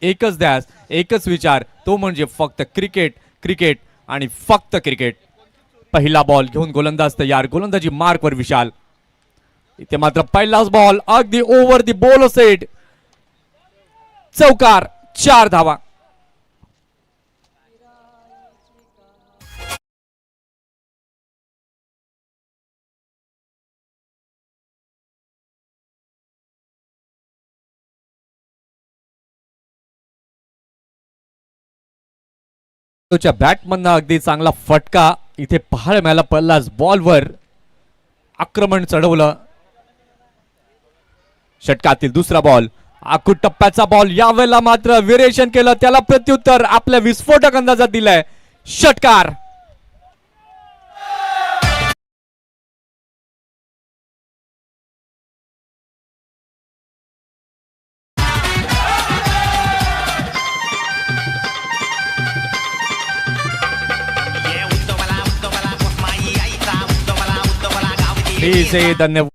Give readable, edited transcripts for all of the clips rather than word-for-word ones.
एकच ध्यास, एकच विचार, तो म्हणजे फक्त क्रिकेट, क्रिकेट आणि फक्त क्रिकेट. पहिला बॉल घेऊन गोलंदाज तयार, गोलंदाजी मार्कवर विशाल. इथे मात्र पहिलाच बॉल अगदी ओव्हर दी बॉल सेट, चौकार, 4 धावा. बॅटमधनं अगदी चांगला फटका इथे पाहायला मिळाला. पहिलाच बॉलवर आक्रमण चढवलं. षटकातील दुसरा बॉल, आखूड टप्प्याचा बॉल, यावेळेला मात्र व्हेरिएशन केलं, त्याला प्रत्युत्तर आपल्या विस्फोटक अंदाजात दिलाय. षटकार. धन्यवाद.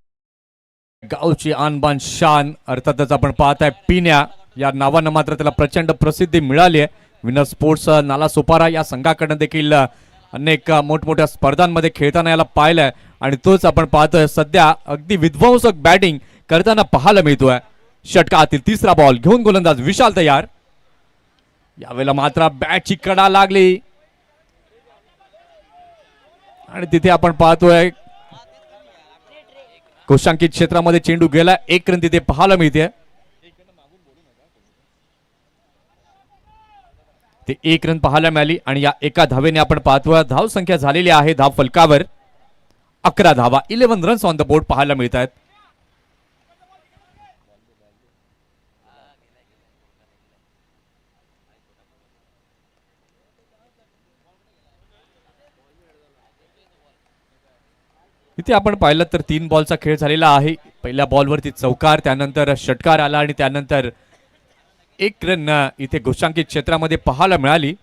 गावची आणबान शान, अर्थातच आपण पाहताय पिण्या या नावानं मात्र त्याला प्रचंड प्रसिद्धी मिळाली आहे. विनर स्पोर्ट्स नालासोपारा या संघाकडनं देखील अनेक मोठमोठ्या स्पर्धांमध्ये खेळताना याला पाहिलंय आणि तोच आपण पाहतोय सध्या अगदी विध्वंसक बॅटिंग करताना पाहायला मिळतोय. षटकातील तिसरा बॉल घेऊन गोलंदाज विशाल तयार. यावेळेला मात्र बॅटची कडा लागली आणि तिथे आपण पाहतोय कोशांकित क्षेत्रामध्ये चेंडू गेला. 1 रन तिथे पाहायला मिळते. ते 1 रन पाहायला मिळाली आणि या एका धावेने आपण पाहतोय धाव संख्या झालेली आहे धाव फलकावर 11 धावा, 11 रन्स ऑन द बोर्ड पाहायला मिळत आहेत. इथे आपण पाहिलं तर 3 बॉलचा खेळ झालेला आहे. पहिल्या बॉलवरती चौकार, त्यानंतर षटकार आला आणि त्यानंतर 1 रन इथे घोषांकित क्षेत्रामध्ये पाहायला मिळाली.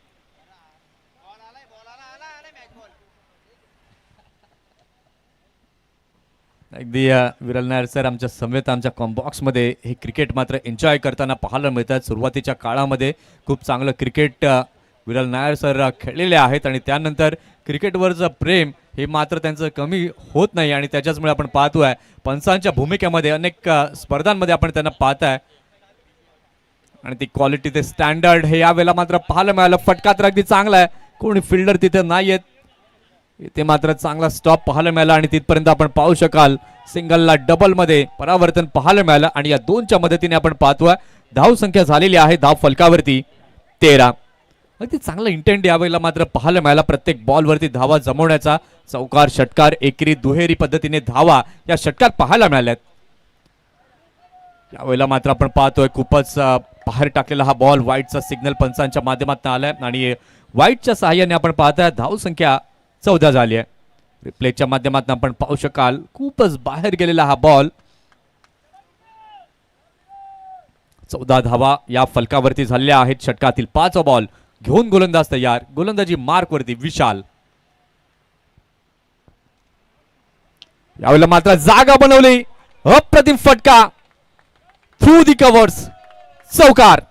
अगदी विरल नायर सर आमच्या समवेत आमच्या कॉम्बॉक्स मध्ये हे क्रिकेट मात्र एन्जॉय करताना पाहायला मिळतात. सुरुवातीच्या काळामध्ये खूप चांगलं क्रिकेट विरल नायर सर खेळलेले आहेत आणि त्यानंतर क्रिकेटवरचं प्रेम हे मात्र त्यांचं कमी होत नाही आणि त्याच्याचमुळे आपण पाहतोय पंचांच्या भूमिकेमध्ये अनेक स्पर्धांमध्ये आपण त्यांना पाहताय आणि ती क्वालिटी ते स्टँडर्ड हे यावेळेला मात्र पाहायला मिळालं. फटका तर अगदी चांगला आहे, कोणी फिल्डर तिथे नाही आहेत. इथे मात्र चांगला स्टॉप पाहायला मिळाला आणि तिथपर्यंत आपण पाहू शकाल सिंगलला डबल मध्ये परावर्तन पाहायला मिळालं आणि या दोनच्या मदतीने आपण पाहतोय धाव संख्या झालेली आहे धाव फलकावरती 13. अगदी चांगला इंटेंट यावेळेला मात्र पाहायला मिळाला. प्रत्येक बॉलवरती धावा जमवण्याचा चौकार, षटकार, एकेरी, दुहेरी पद्धतीने धावा या षटकार पाहायला मिळाल्यात. यावेळेला मात्र आपण पाहतोय खूपच बाहेर टाकलेला हा बॉल वाईटचा सिग्नल पंचांच्या माध्यमातून आलाय आणि वाईटच्या सहाय्याने आपण पाहतोय धाव संख्या 14 झाली आहे. रिप्लेच्या माध्यमातून आपण पाहू शकाल खूपच बाहेर गेलेला हा बॉल. 14 धावा या फलकावरती झालेल्या आहेत. षटकातील 5वा बॉल घेऊन गोलंदाज तयार, गोलंदाजी मार्क वरती विशाल. यावेळेला मात्र जागा बनवली, अप्रतिम फटका थ्रू दी कव्हर्स, चौकार.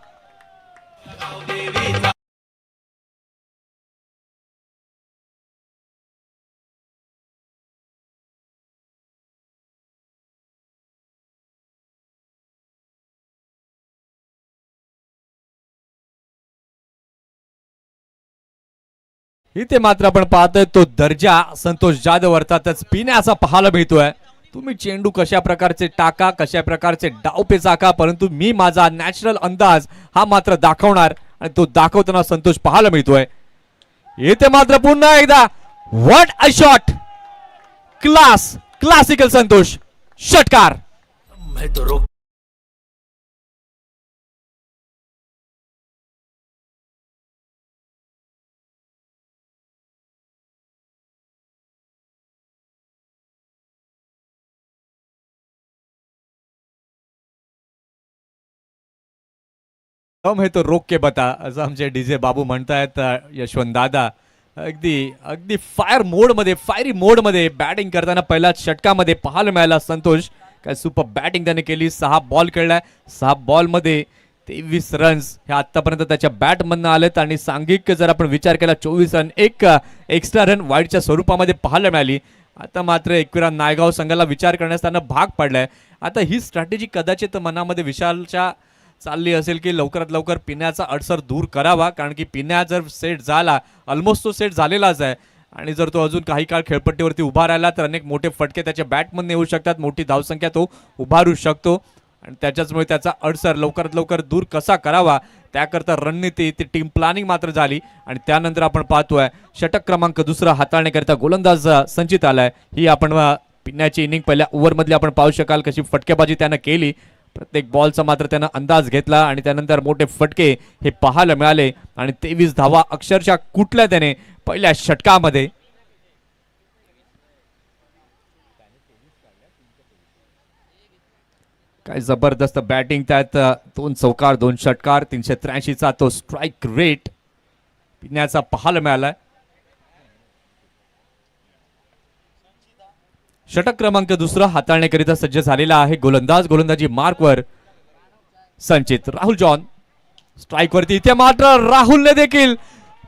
इथे मात्र आपण पाहतोय तो दर्जा संतोष जाधव अर्थातच पिण्याचा पाहायला मिळतोय. तुम्ही चेंडू कशा प्रकारचे टाका, कशा प्रकारचे डावपेच आका, परंतु मी माझा नॅचरल अंदाज हा मात्र दाखवणार आणि तो दाखवताना संतोष पाहायला मिळतोय. इथे मात्र पुन्हा एकदा what a shot, class, classical Santosh, षटकार. हम है तो रोक के बता असं आमचे डीजे बाबू म्हणतायत यशवंत दादा. अगदी अगदी फायरी मोड मध्ये बॅटिंग करताना पहिल्या षटकामध्ये पाहायला मिळाला संतोष. काय सुपर बॅटिंग त्याने केली. 6 बॉल खेळलाय, 6 बॉल मध्ये 23 रन्स हे आतापर्यंत त्याच्या बॅटमधनं आलेत आणि सांघिक जर आपण विचार केला 24 रन, एक एक्स्ट्रा रन वाईडच्या स्वरूपामध्ये पाहायला मिळाली. आता मात्र एकविरा नायगाव संघाला विचार करण्यास त्यांना भाग पडलाय. आता ही स्ट्रॅटेजी कदाचित मनामध्ये विशालच्या चालली असेल की लवकरात लवकर पिण्याचा अडसर दूर करावा, कारण की पिण्या जर सेट झाला, ऑलमोस्ट तो सेट झालेलाच आहे आणि जर तो अजून काही काळ खेळपट्टीवरती उभा राहिला तर अनेक मोठे फटके त्याच्या बॅटमधून येऊ शकतात, मोठी धावसंख्या तो उभारू शकतो आणि त्याच्याचमुळे त्याचा अडसर लवकरात लवकर दूर कसा करावा त्याकरता रणनीती ती टीम प्लॅनिंग मात्र झाली. आणि त्यानंतर आपण पाहतोय षटक क्रमांक दुसरा हाताळण्याकरिता गोलंदाज संचित आलाय. ही आपण पिण्याची इनिंग पहिल्या ओव्हरमधली आपण पाहू शकाल कशी फटकेबाजी त्यानं केली. प्रत्येक बॉलचा मात्र त्यानं अंदाज घेतला आणि त्यानंतर मोठे फटके हे पाहायला मिळाले आणि 23 धावा अक्षरशः कुठल्या त्याने पहिल्या षटकामध्ये. काय जबरदस्त बॅटिंग, त्यात 2 चौकार 2 षटकार, 383 चा तो स्ट्राइक रेट पिण्याचा पाहायला मिळाला. षटक क्रमांक दुसरा हाताळण्याकरिता सज्ज झालेला आहे गोलंदाज. गोलंदाजी मार्कवर संचित. राहुल जॉन स्ट्राइक वरती. इथे मात्र राहुलने देखील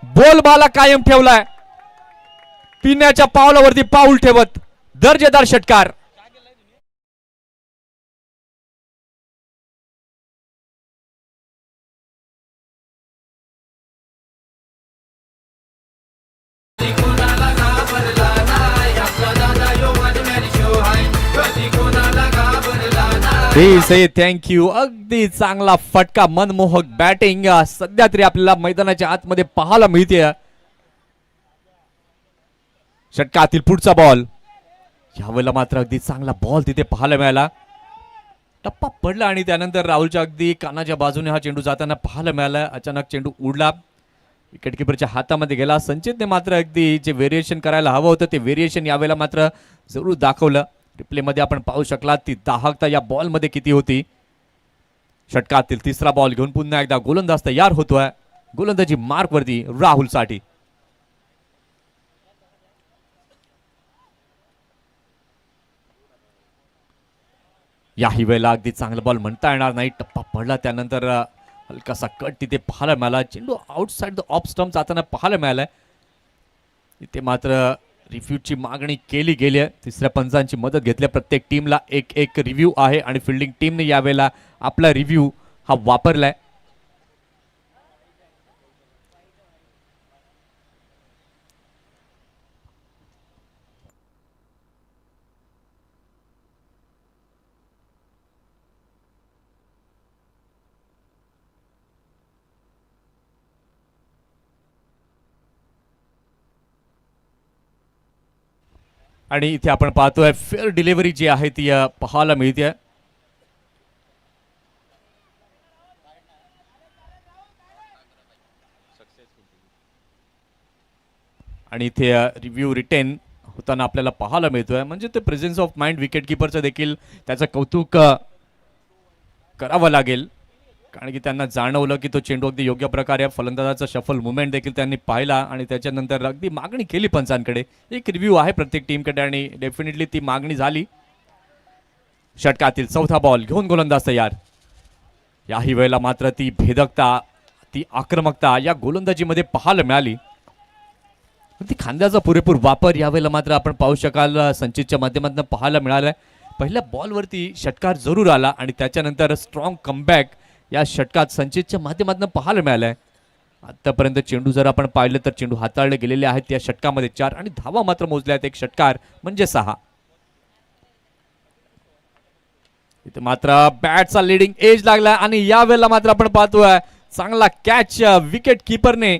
बोलबाला कायम ठेवलाय. पिण्याच्या पावलावरती पाऊल ठेवत दर्जेदार षटकार. Thank you. अगदी चांगला फटका, मनमोहक बॅटिंग सध्या तरी आपल्याला मैदानाच्या आतमध्ये पाहायला मिळते. षटकातील पुढचा बॉल, यावेळेला मात्र अगदी चांगला बॉल तिथे पाहायला मिळाला. टप्पा पडला आणि त्यानंतर राहुलच्या अगदी कानाच्या बाजूने हा चेंडू जाताना पाहायला मिळाला. अचानक चेंडू उडला, विकेट किपरच्या हातामध्ये गेला. संचितने मात्र अगदी जे व्हेरिएशन करायला हवं होतं ते व्हेरिएशन यावेळेला मात्र जरूर दाखवलं. रिप्ले मध्ये आपण पाहू शकला ती दाहकता या बॉल मध्ये किती होती. षटकातील तिसरा बॉल घेऊन पुन्हा एकदा गोलंदाज तयार होतोय. गोलंदाजी मार्क वरती राहुल साठी. याही वेळेला अगदी चांगला बॉल म्हणता येणार नाही. टप्पा पडला, त्यानंतर हलकासा कट तिथे पाहायला मिळाला. चेंडू आउटसाइड द ऑफ स्टंप जाताना पाहायला मिळालाय. इथे मात्र रिव्ह्यूची मागणी केली गेली आहे. तिसऱ्या पंचांची मदत घेतल्या. प्रत्येक टीमला एक एक रिव्ह्यू आहे आणि फिल्डिंग टीमने यावेळेला आपला रिव्ह्यू हा वापरलाय. आणि इथे आपण पाहतोय फेअर डिलिव्हरी जी आहे ती पाहायला मिळते. आणि इथे रिव्ह्यू रिटेन होताना आपल्याला पाहायला मिळतोय. म्हणजे ते प्रेझेन्स ऑफ माइंड विकेट किपरचं देखील त्याचं कौतुक करावं लागेल, कारण की त्यांना जाणवलं की तो चेंडू अगदी योग्य प्रकारे फलंदाजाचा शफल मुवमेंट देखील त्यांनी पाहिला आणि त्याच्यानंतर अगदी मागणी केली पंचांकडे. एक रिव्ह्यू आहे प्रत्येक टीमकडे आणि डेफिनेटली ती मागणी झाली. षटकातील चौथा बॉल घेऊन गोलंदाज तयार. याही वेळेला मात्र ती भेदकता, ती आक्रमकता या गोलंदाजीमध्ये पाहायला मिळाली. ती खांद्याचा पुरेपूर वापर यावेळेला मात्र आपण पाहू शकाल संचितच्या माध्यमातून पाहायला मिळालाय. पहिल्या बॉलवरती षटकार जरूर आला आणि त्याच्यानंतर स्ट्रॉंग कमबॅक या षटकात संचितच्या माध्यमातून पाहायला मिळालाय. आतापर्यंत चेंडू जर आपण पाहिलं तर चेंडू हाताळले गेलेले आहेत या षटकामध्ये 4 आणि धावा मात्र मोजल्या आहेत. एक षटकार म्हणजे 6. इथे मात्र बॅटचा लीडिंग एज लागला आणि यावेळेला मात्र आपण पाहतोय चांगला कॅच विकेट किपरने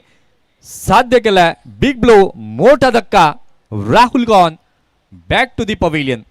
साध्य केलाय. बिग ब्लो, मोठा धक्का. Rahul gone back to the pavilion.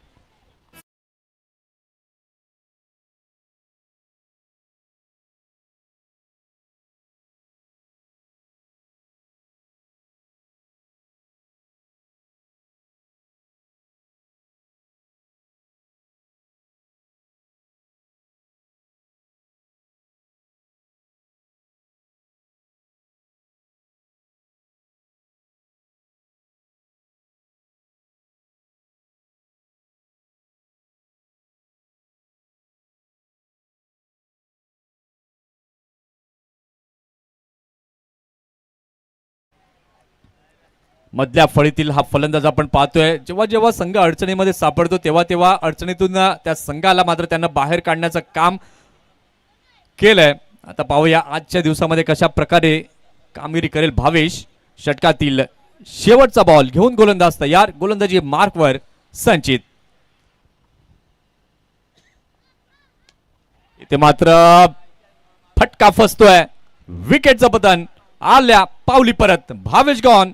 मधल्या फळीतील हा फलंदाज आपण पाहतोय. जेव्हा जेव्हा संघ अडचणीमध्ये सापडतो तेव्हा तेव्हा अडचणीतून त्या संघाला मात्र त्यांना बाहेर काढण्याचं काम केलंय. आता पाहूया आजच्या दिवसामध्ये कशा प्रकारे कामगिरी करेल भावेश. षटकातील शेवटचा बॉल घेऊन गोलंदाज तयार. गोलंदाजी मार्कवर संचित. इथे मात्र फटका फसतोय. विकेटचं पतन. आल्या पावली परत. Bhavesh gone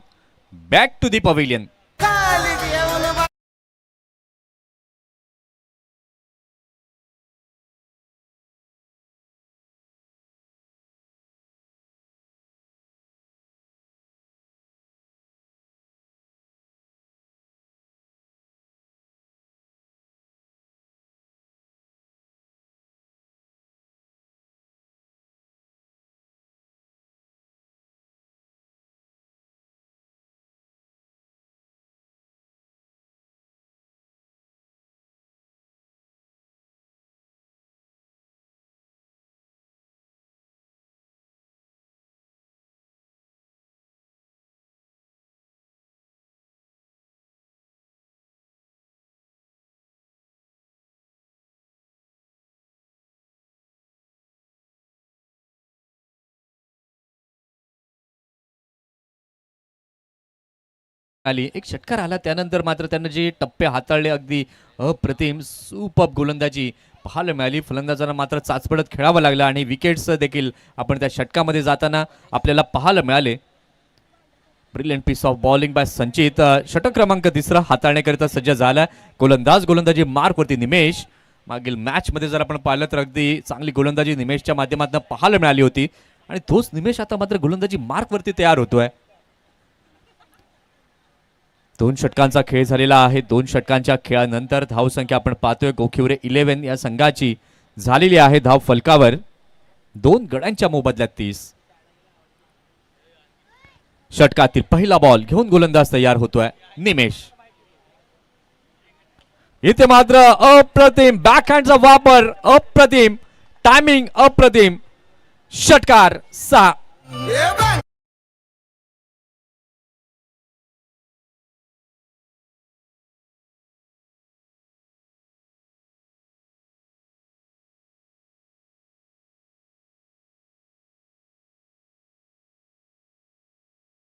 back to the pavilion. आली एक षटकार आला त्यानंतर मात्र त्यांना जे टप्पे हाताळले अगदी अप्रतिम सुपर गोलंदाजी पाहायला मिळाली. फलंदाजांना मात्र चाचपडत खेळावं लागलं आणि विकेट्स देखील आपण त्या षटकामध्ये जाताना आपल्याला पाहायला मिळाले. Brilliant piece of bowling by Sanchit. षटक क्रमांक 3 हाताळण्याकरिता सज्ज झाला. गोलंदाजी मार्कवरती निमेश. मागील मॅच मध्ये जर आपण पाहिलं तर अगदी चांगली गोलंदाजी निमेशच्या माध्यमातून पाहायला मिळाली होती आणि तोच निमेश आता मात्र गोलंदाजी मार्कवरती तयार होतोय. 2 षटकांचा खेळ झालेला आहे. 2 षटकांच्या खेळानंतर धावसंख्या आपण पाहतोय गोखिवरे 11 या संघाची झालेली आहे धाव फलकावर. 2 गड्यांच्या मोबदल्यात 30. षटकातील पहिला बॉल घेऊन गोलंदाज तयार होतोय निमेश. इथे मात्र अप्रतिम बॅकहँडचा वापर. अप्रतिम टायमिंग. अप्रतिम षटकार 6.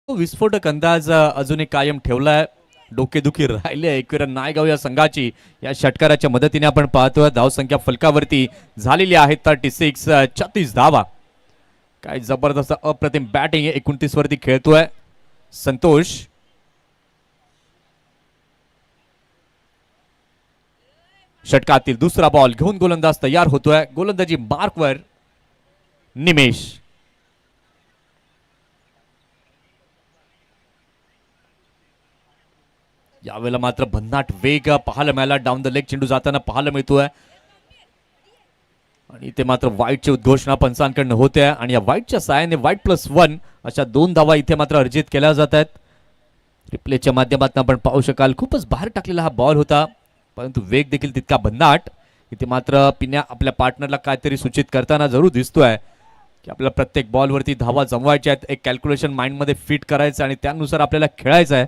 विस्फोटक अंदाज अजूनही कायम ठेवलाय. डोकेदुखी राहिले एकविरा नायगाव या संघाची. या षटकाराच्या मदतीने आपण पाहतोय धावसंख्या फलकावरती झालेली आहे 36. 36 धावा. काय जबरदस्त अप्रतिम बॅटिंग 29 वरती खेळतोय संतोष. षटकातील दुसरा बॉल घेऊन गोलंदाज तयार होतोय. गोलंदाजी मार्कवर निमेश. यावेळेला मात्र भन्नाट वेग पाहायला मिळाला. डाऊन द लेग चेंडू जाताना पाहायला मिळतोय आणि इथे मात्र वाईटची उद्घोषणा पंचांकडून होते आणि या वाईटच्या साहाय्याने वाईट+1 अशा 2 धावा इथे मात्र अर्जित केल्या जात आहेत. रिप्लेच्या माध्यमातून आपण पाहू शकाल खूपच बाहेर टाकलेला हा बॉल होता परंतु वेग देखील तितका भन्नाट. इथे मात्र पिन्या आपल्या पार्टनरला काहीतरी सूचित करताना जरूर दिसतोय की आपल्याला प्रत्येक बॉलवरती धावा जमवायच्या आहेत. एक कॅल्क्युलेशन माइंडमध्ये फिट करायचं आणि त्यानुसार आपल्याला खेळायचं आहे.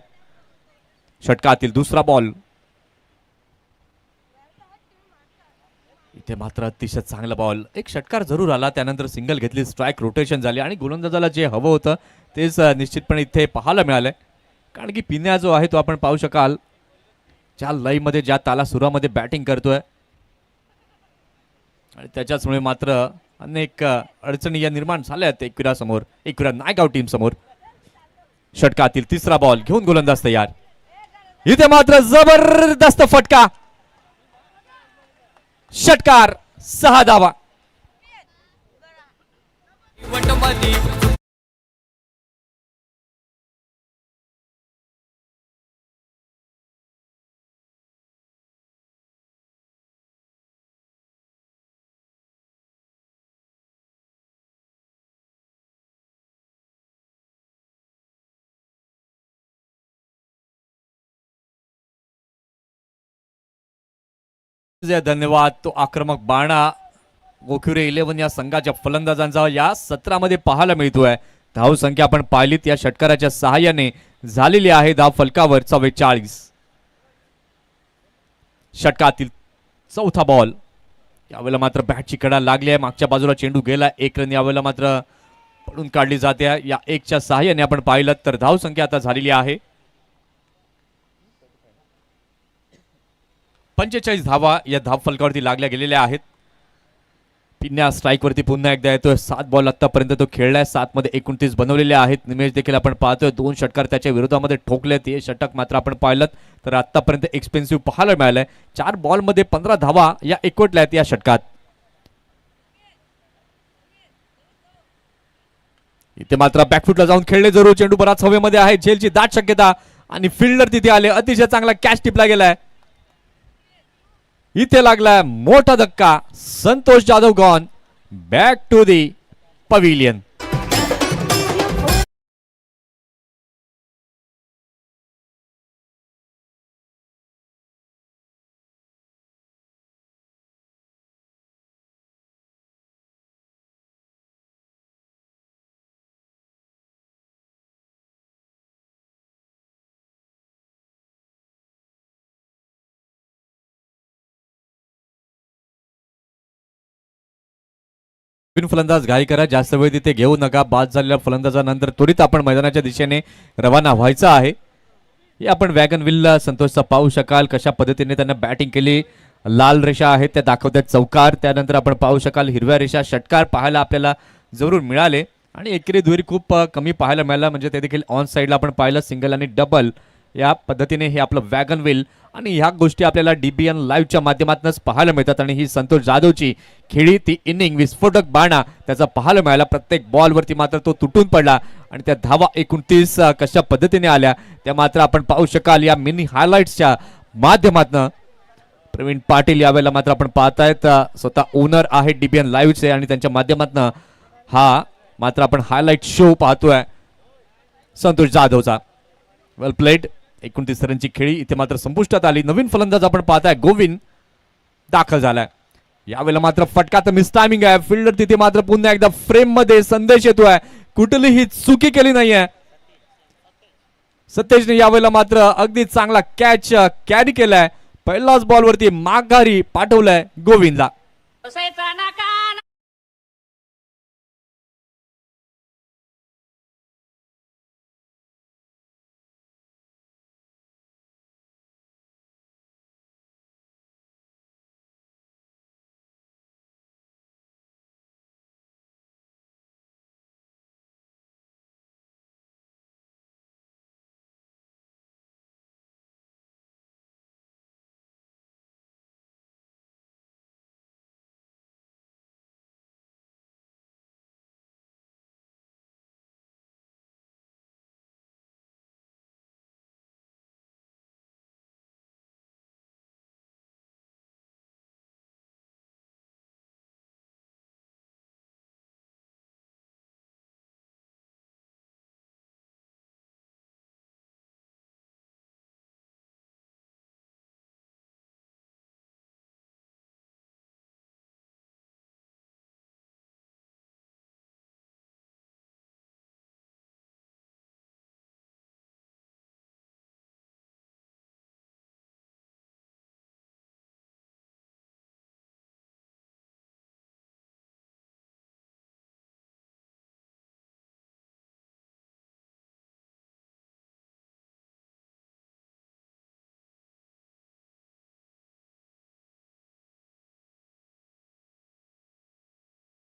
षटकातील दुसरा बॉल. इथे मात्र अतिशय चांगला बॉल. एक षटकार जरूर आला त्यानंतर सिंगल घेतली. स्ट्राईक रोटेशन झाली आणि गोलंदाजाला जे हवं होतं तेच निश्चितपणे इथे पाहायला मिळालंय. कारण की पिन्या जो आहे तो आपण पाहू शकाल ज्या लयमध्ये ज्या ताला सुरामध्ये बॅटिंग करतोय आणि त्याच्याचमुळे मात्र अनेक अडचणी या निर्माण झाल्या आहेत एकविरा समोर. एकविरा नायगाव टीम समोर. षटकातील तिसरा बॉल घेऊन गोलंदाज तयार. इथे मात्र जबरदस्त फटका. षटकार 6 धावा. धन्यवाद. तो आक्रमक बाणा गोखिवरे 11 या संघाच्या फलंदाजांचा या सत्रामध्ये पाहायला मिळतोय. धावसंख्या आपण पाहिलीत या षटकाराच्या सहाय्याने झालेली आहे धाव फलकावर 44. षटकातील चौथा बॉल. यावेळेला मात्र बॅटची कडा लागली आहे, मागच्या बाजूला चेंडू गेला. 1 रन यावेळेला मात्र पडून काढली जाते. या 1च्या सहाय्याने आपण पाहिलं तर धाव संख्या आता झालेली आहे 45 धावा या धाव फलकावरती लागल्या गेलेल्या आहेत. पिन्या स्ट्राईक वरती पुन्हा एकदा येतोय. 7 बॉल आतापर्यंत तो खेळलाय, 7 मध्ये 29 बनवलेले आहेत. निमेश देखील आपण पाहतोय 2 षटकार त्याच्या विरोधामध्ये ठोकलेत. हे षटक मात्र आपण पाहिलं तर आतापर्यंत एक्सपेन्सिव्ह पाहायला मिळालंय. 4 बॉल मध्ये 15 धावा या एकवटल्या आहेत या षटकात. इथे मात्र बॅकफुटला जाऊन खेळले जरूर. चेंडू बराच हवेमध्ये आहे, झेलची दाट शक्यता आणि फिल्डर तिथे आले. अतिशय चांगला कॅच टिपला गेलाय. इथे लागलाय मोठा धक्का. Santosh Jadhav gone back to the pavilion. नवीन फलंदाज घाई करा, जास्त वेळ तिथे घेऊ नका. बाद झालेल्या फलंदाजानंतर त्वरित आपण मैदानाच्या दिशेने रवाना व्हायचं आहे. हे आपण वॅगन विल संतोषचा पाहू शकाल कशा पद्धतीने त्यांना बॅटिंग केली. लाल रेषा आहेत त्या दाखवतात चौकार, त्यानंतर आपण पाहू शकाल हिरव्या रेषा षटकार पाहायला आपल्याला जरूर मिळाले. आणि एकेरी दुहेरी खूप कमी पाहायला मिळाला, म्हणजे ते देखील ऑन साईडला आपण पाहिलं सिंगल आणि डबल. या पद्धतीने हे आपलं वॅगन विल आणि ह्या गोष्टी आपल्याला DBN लाईव्हच्या माध्यमातूनच पाहायला मिळतात. आणि ही संतोष जाधवची खेळी ती इनिंग विस्फोटक बाणा त्याचा पाहायला मिळाला. प्रत्येक बॉलवरती मात्र तो तुटून पडला आणि त्या धावा 29 कशा पद्धतीने आल्या त्या मात्र आपण पाहू शकाल या मिनी हायलाइट्सच्या माध्यमातून. प्रवीण पाटील यावेळेला मात्र आपण पाहतायत स्वतः ओनर आहेत DBN लाईव्हचे आणि त्यांच्या माध्यमातून हा मात्र आपण हायलाइट शो पाहतोय संतोष जाधवचा. वेल प्लेड. 29 रनची खेळी इथे मात्र संपुष्टात आली. नवीन फलंदाज आपण पाहताय गोविंद दाखल झालाय. यावेळेला मात्र फटका तर मिस टायमिंग आहे. फिल्डर तिथे मात्र पुन्हा एकदा फ्रेम मध्ये संदेश येतोय, कुठलीही चुकी केली नाहीये. सतेजने यावेळेला मात्र अगदी चांगला कॅच कॅरी केलाय. पहिलाच बॉल वरती माघारी पाठवलाय गोविंदला.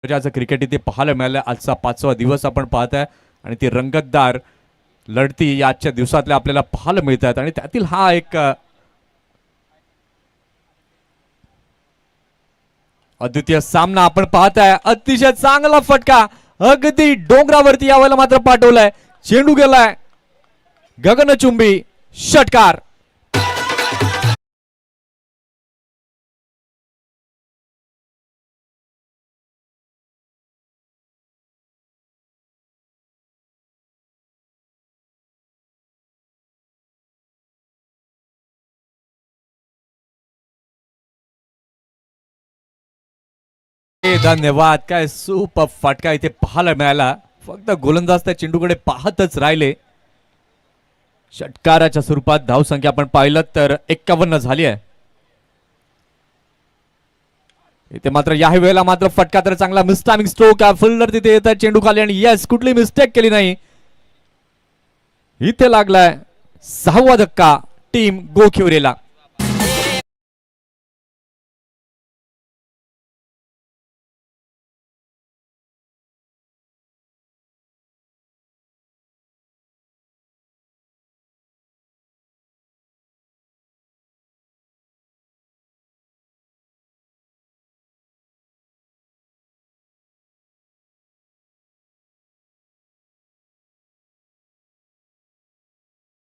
क्रिकेट इथे पाहायला मिळालं. आजचा 5वा दिवस आपण पाहताय आणि ती रंगतदार लढती या आजच्या दिवसातल्या आपल्याला पाहायला मिळतात. आणि त्यातील हा एक अद्वितीय सामना आपण पाहताय. अतिशय चांगला फटका अगदी डोंगरावरती यावेळेला मात्र पाठवलाय. चेंडू गेलाय गगनचुंबी षटकार. धन्यवाद. काय सुपर फटका इथे पाहायला मिळाला. फक्त गोलंदाज त्या चेंडूकडे पाहतच राहिले. षटकाराच्या स्वरूपात धावसंख्या आपण पाहिलं तर 51 झाली आहे. इथे मात्र याही वेळेला मात्र फटका तर चांगला मिसटायमिंग स्ट्रोक फिल्डर तिथे येतात चेंडू खाली आणि येस कुठली मिस्टेक केली नाही. इथे लागलाय 6वा धक्का टीम गोखिवरेला.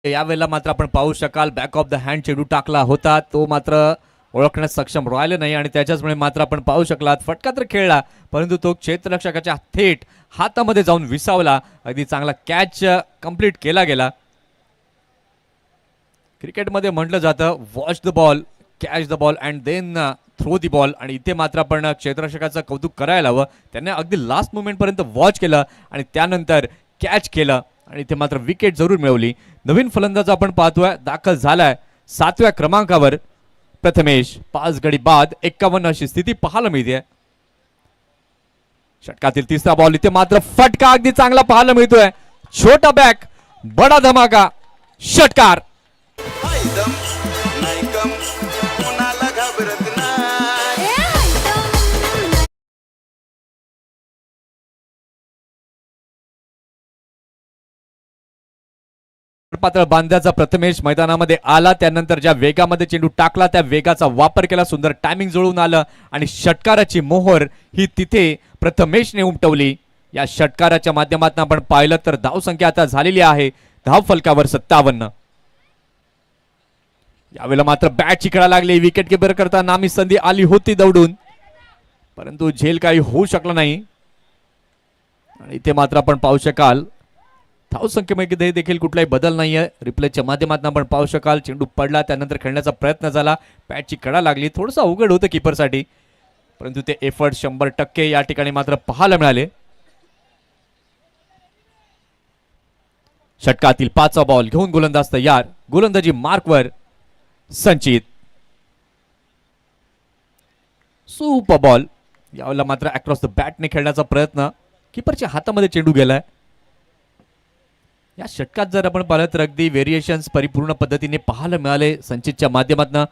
यावेळेला मात्र आपण पाहू शकाल बॅक ऑफ द हँड चेंडू टाकला होता तो मात्र ओळखण्यास सक्षम राहिले नाही आणि त्याच्याचमुळे मात्र आपण पाहू शकलात फटका तर खेळला परंतु तो क्षेत्ररक्षकाच्या थेट हातामध्ये जाऊन विसावला. अगदी चांगला कॅच कंप्लीट केला गेला. क्रिकेटमध्ये म्हटलं जातं watch the ball catch the ball and then throw the ball आणि इथे मात्र आपण क्षेत्ररक्षकाचं कौतुक करायला हवं. त्याने अगदी लास्ट मोमेंटपर्यंत वॉच केलं आणि त्यानंतर कॅच केलं आणि इथे मात्र विकेट जरूर मिळवली. नवीन फलंदाज आपण पाहतोय दाखल झालाय 7व्या क्रमांकावर प्रथमेश. 5 गडी बाद 51 अशी स्थिती पाहायला मिळते. षटकातील तिसरा बॉल इथे मात्र फटका अगदी चांगला पाहायला मिळतोय. छोटा बॅक बडा धमाका षटकार. पातळ बांध्याचा प्रथमेश मैदानामध्ये आला त्यानंतर ज्या वेगामध्ये चेंडू टाकला त्या वेगाचा वापर केला. सुंदर टायमिंग जुळून आलं आणि षटकाराची मोहर ही तिथे प्रथमेशने उमटवली. या षटकाराच्या माध्यमातून आपण पाहिलं तर धावसंख्या आता झालेली आहे धाव फलकावर 57. यावेळेला मात्र बॅट चिकळा लागली. विकेट किपर करता नामी संधी आली होती दौडून परंतु झेल काही होऊ शकला नाही आणि इथे मात्र आपण पाहू शकाल धावसंख्येमध्ये देखील कुठलाही बदल नाहीये. रिप्लेच्या माध्यमातून आपण पाहू शकाल चेंडू पडला त्यानंतर खेळण्याचा प्रयत्न झाला बॅटची कडा लागली. थोडंसं अवघड होतं कीपरसाठी परंतु ते एफर्ट 100% या ठिकाणी मात्र पाहायला मिळाले. षटकातील 5वा बॉल घेऊन गोलंदाज तयार. गोलंदाजी मार्कवर संचित. Super ball. यावेळेला मात्र अक्रॉस द बॅटने खेळण्याचा प्रयत्न कीपरच्या हातामध्ये चेंडू गेलाय. या षटकात जर आपण पाहिलं तर अगदी व्हेरिएशन्स परिपूर्ण पद्धतीने पाहायला मिळाले संचितच्या माध्यमातून.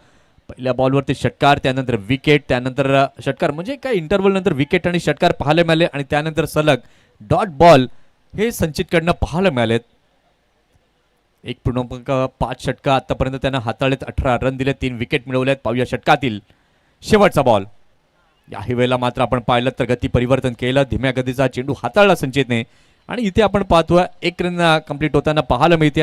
पहिल्या बॉलवरती षटकार त्यानंतर विकेट त्यानंतर षटकार म्हणजे काय इंटरव्हल नंतर विकेट आणि षटकार पाहायला मिळाले आणि त्यानंतर सलग डॉट बॉल हे संचितकडनं पाहायला मिळालेत. 1.5 षटका आतापर्यंत त्यानं हाताळलेत. 18 रन दिले 3 विकेट मिळवल्यात. पाहूया षटकातील शेवटचा बॉल. याही वेळेला मात्र आपण पाहिलं तर गती परिवर्तन केलं. धीम्या गतीचा चेंडू हाताळला संचितने आणि इथे आपण पाहतोय 1 रन कंप्लीट होताना पाहायला मिळते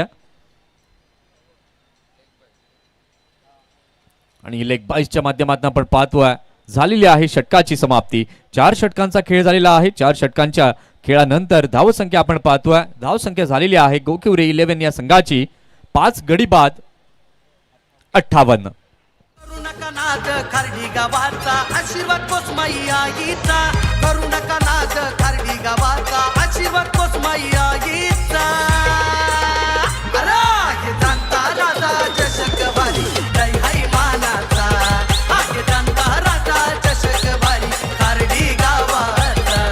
आणि लेग बाईसच्या माध्यमातून आपण पाहतोय झालेली आहे षटकाची समाप्ती. 4 षटकांचा खेळ झालेला आहे. 4 षटकांच्या खेळानंतर धावसंख्या आपण पाहतोय धावसंख्या झालेली आहे गोखिवरे 11 या संघाची 5 गडी बाद 58. खारडी गावाचा आशीर्वाद कोसमाई आईचा. करू नका नाद खारडी गावाचा आशीर्वाद कोसमाई आईचा. अरे जाणता राजा चषक वारी जय हरी मानाचा. आगे जाणता राजा चषक वारी खारडी गावाचा.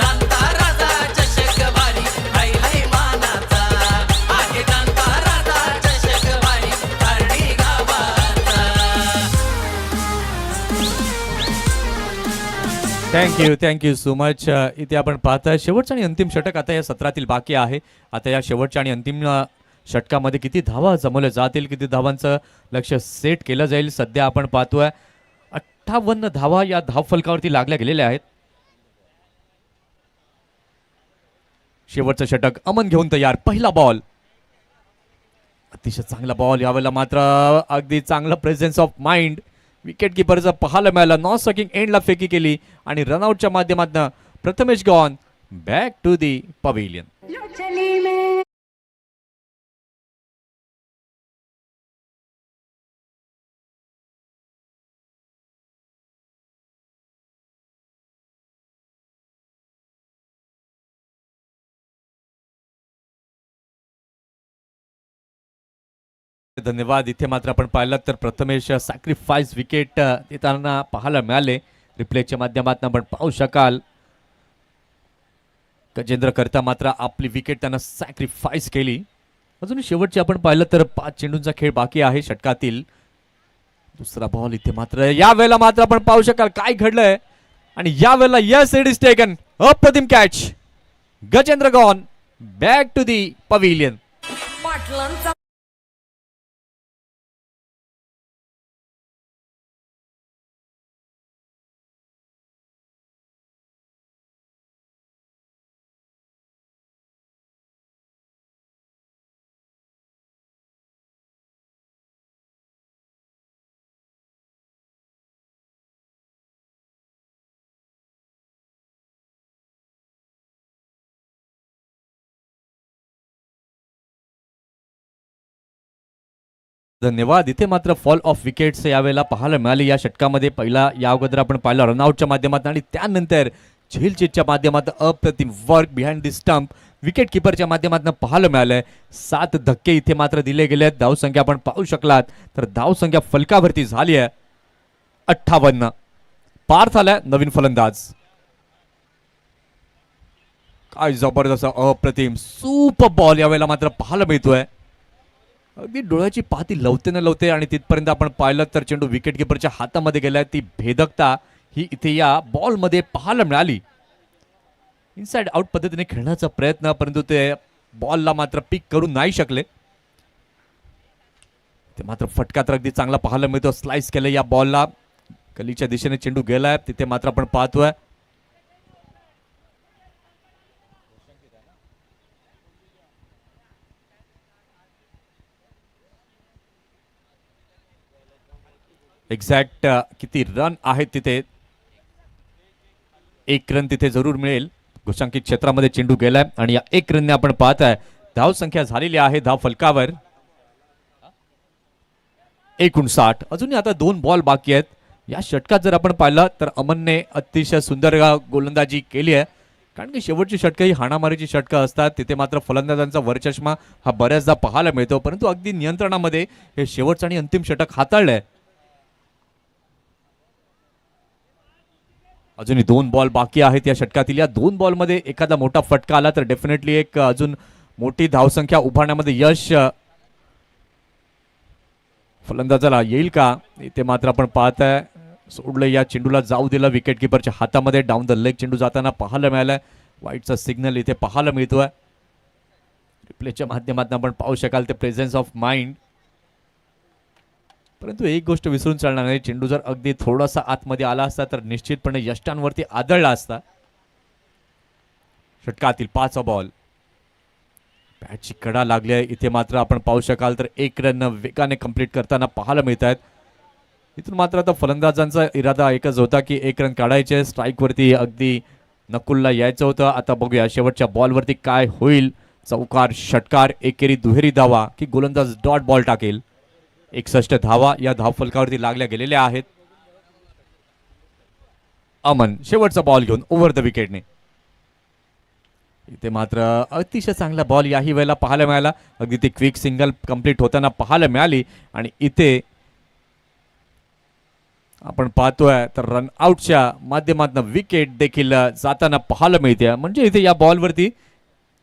जाणता राजा चषक वारी जय हरी मानाचा. आगे जाणता राजा चषक वारी खारडी गावाचा. Thank you so much. इथे आपण पाहताय शेवटचं आणि अंतिम षटक आता या सत्रातील बाकी आहे. आता या शेवटच्या आणि अंतिम षटकामध्ये किती धावा जमवल्या जातील किती धावांचं लक्ष सेट केलं जाईल. सध्या आपण पाहतोय 58 धावा या धावफलकावरती लागल्या गेलेल्या आहेत. शेवटचं षटक अमन घेऊन तयार. पहिला बॉल अतिशय चांगला बॉल. यावेळेला मात्र अगदी चांगला प्रेझेन्स ऑफ माइंड विकेट किपरचा पाहायला मिळाला. नॉन स्ट्रायकिंग एंडला फेकी केली आणि रनआउटच्या माध्यमातून Prathamesh gone back to the pavilion. धन्यवाद. इथे मात्र आपण पाहिलं तर प्रथमेश सॅक्रिफाईस विकेट देताना पाहायला मिळाले. रिप्लेच्या माध्यमातून आपण पाहू शकाल गजेंद्र करता मात्र आपली विकेट त्यांना सॅक्रिफाईस केली. अजून शेवटची आपण पाहिलं तर 5 चेंडूंचा खेळ बाकी आहे षटकातील. दुसरा बॉल इथे मात्र या वेळेला मात्र आपण पाहू शकाल काय घडलंय आणि या वेळेला यस इट इज टेकन अप्रतिम catch. Gajendra gone back to the pavilion. पाटलांचा धन्यवाद. इथे मात्र फॉल ऑफ विकेट्स यावेळेला पाहायला मिळाली या षटकामध्ये. पहिला या अगोदर आपण पाहिलं रनआउटच्या माध्यमातून आणि त्यानंतर झेलचीटच्या माध्यमातून अप्रतिम work behind the stump wicket किपरच्या माध्यमातून पाहायला मिळालंय. 7 धक्के इथे मात्र दिले गेले आहेत. धावसंख्या आपण पाहू शकलात तर धावसंख्या फलकावरती झाली आहे 58. पार्थ आलाय नवीन फलंदाज. काय जबरदस्त अप्रतिम सुपर बॉल यावेळेला मात्र पाहायला मिळतोय. अगदी डोळ्याची पाती लवते न लवते आणि तिथपर्यंत आपण पाहिलं तर चेंडू विकेट किपरच्या हातामध्ये गेलाय. ती भेदकता ही इथे या बॉलमध्ये पाहायला मिळाली. इनसाइड आउट पद्धतीने खेळण्याचा प्रयत्न परंतु ते बॉलला मात्र पिक करू नाही शकले. ते मात्र फटका तर अगदी चांगला पाहायला मिळतो. स्लाइस केलं या बॉलला. गलीच्या दिशेने चेंडू गेलाय. तिथे मात्र आपण पाहतोय एक्झॅक्ट किती रन आहेत तिथे. 1 रन तिथे जरूर मिळेल. घोषांकित क्षेत्रामध्ये चेंडू गेलाय आणि या 1 रनने आपण पाहताय धाव संख्या झालेली आहे धाव फलकावर 59. अजूनही आता 2 बॉल बाकी आहेत. या षटकात जर आपण पाहिलं तर अमनने अतिशय सुंदर गोलंदाजी केली आहे. कारण की शेवटची षटकं ही हाणामारीची षटकं असतात. तिथे मात्र फलंदाजांचा वरचष्मा हा बऱ्याचदा पाहायला मिळतो परंतु अगदी नियंत्रणामध्ये हे शेवटचं आणि अंतिम षटक हाताळलंय. अजूनही 2 बॉल बाकी आहेत या षटकातील. या 2 बॉलमध्ये एखादा मोठा फटका आला तर डेफिनेटली एक अजून मोठी धावसंख्या उभारण्यामध्ये यश फलंदाजाला येईल का. इथे मात्र आपण पाहताय सोडलं या चेंडूला जाऊ दिलं विकेट किपरच्या हातामध्ये. डाऊन द लेग चेंडू जाताना पाहायला मिळालाय. वाईटचा सिग्नल इथे पाहायला मिळतोय. रिप्लेच्या माध्यमातून आपण पाहू शकाल ते प्रेझेन्स ऑफ माइंड. परंतु एक गोष्ट विसरून चालणार नाही. चेंडू जर अगदी थोडासा आतमध्ये आला असता तर निश्चितपणे यष्टांवरती आदळला असता. षटकातील 5वा बॉल. बॅटची कडा लागली आहे. इथे मात्र आपण पाहू शकाल तर 1 रन वेगाने कंप्लीट करताना पाहायला मिळत आहेत. इथून मात्र आता फलंदाजांचा इरादा एकच होता की 1 रन काढायचे. स्ट्राईकवरती अगदी नकुलला यायचं होतं. आता बघूया शेवटच्या बॉलवरती काय होईल. चौकार षटकार एकेरी दुहेरी धावा की गोलंदाज डॉट बॉल टाकेल. 61 धावा या धावफलकावरती लागल्या गेलेल्या आहेत. अमन शेवटचा बॉल घेऊन ओव्हर द विकेटने. इथे मात्र अतिशय चांगला बॉल याही वेळेला पाहायला मिळाला. अगदी ती क्विक सिंगल कंप्लीट होताना पाहायला मिळाली आणि इथे आपण पाहतोय तर रन आउटच्या माध्यमातून विकेट देखील जाताना पाहायला मिळते. म्हणजे इथे या बॉलवरती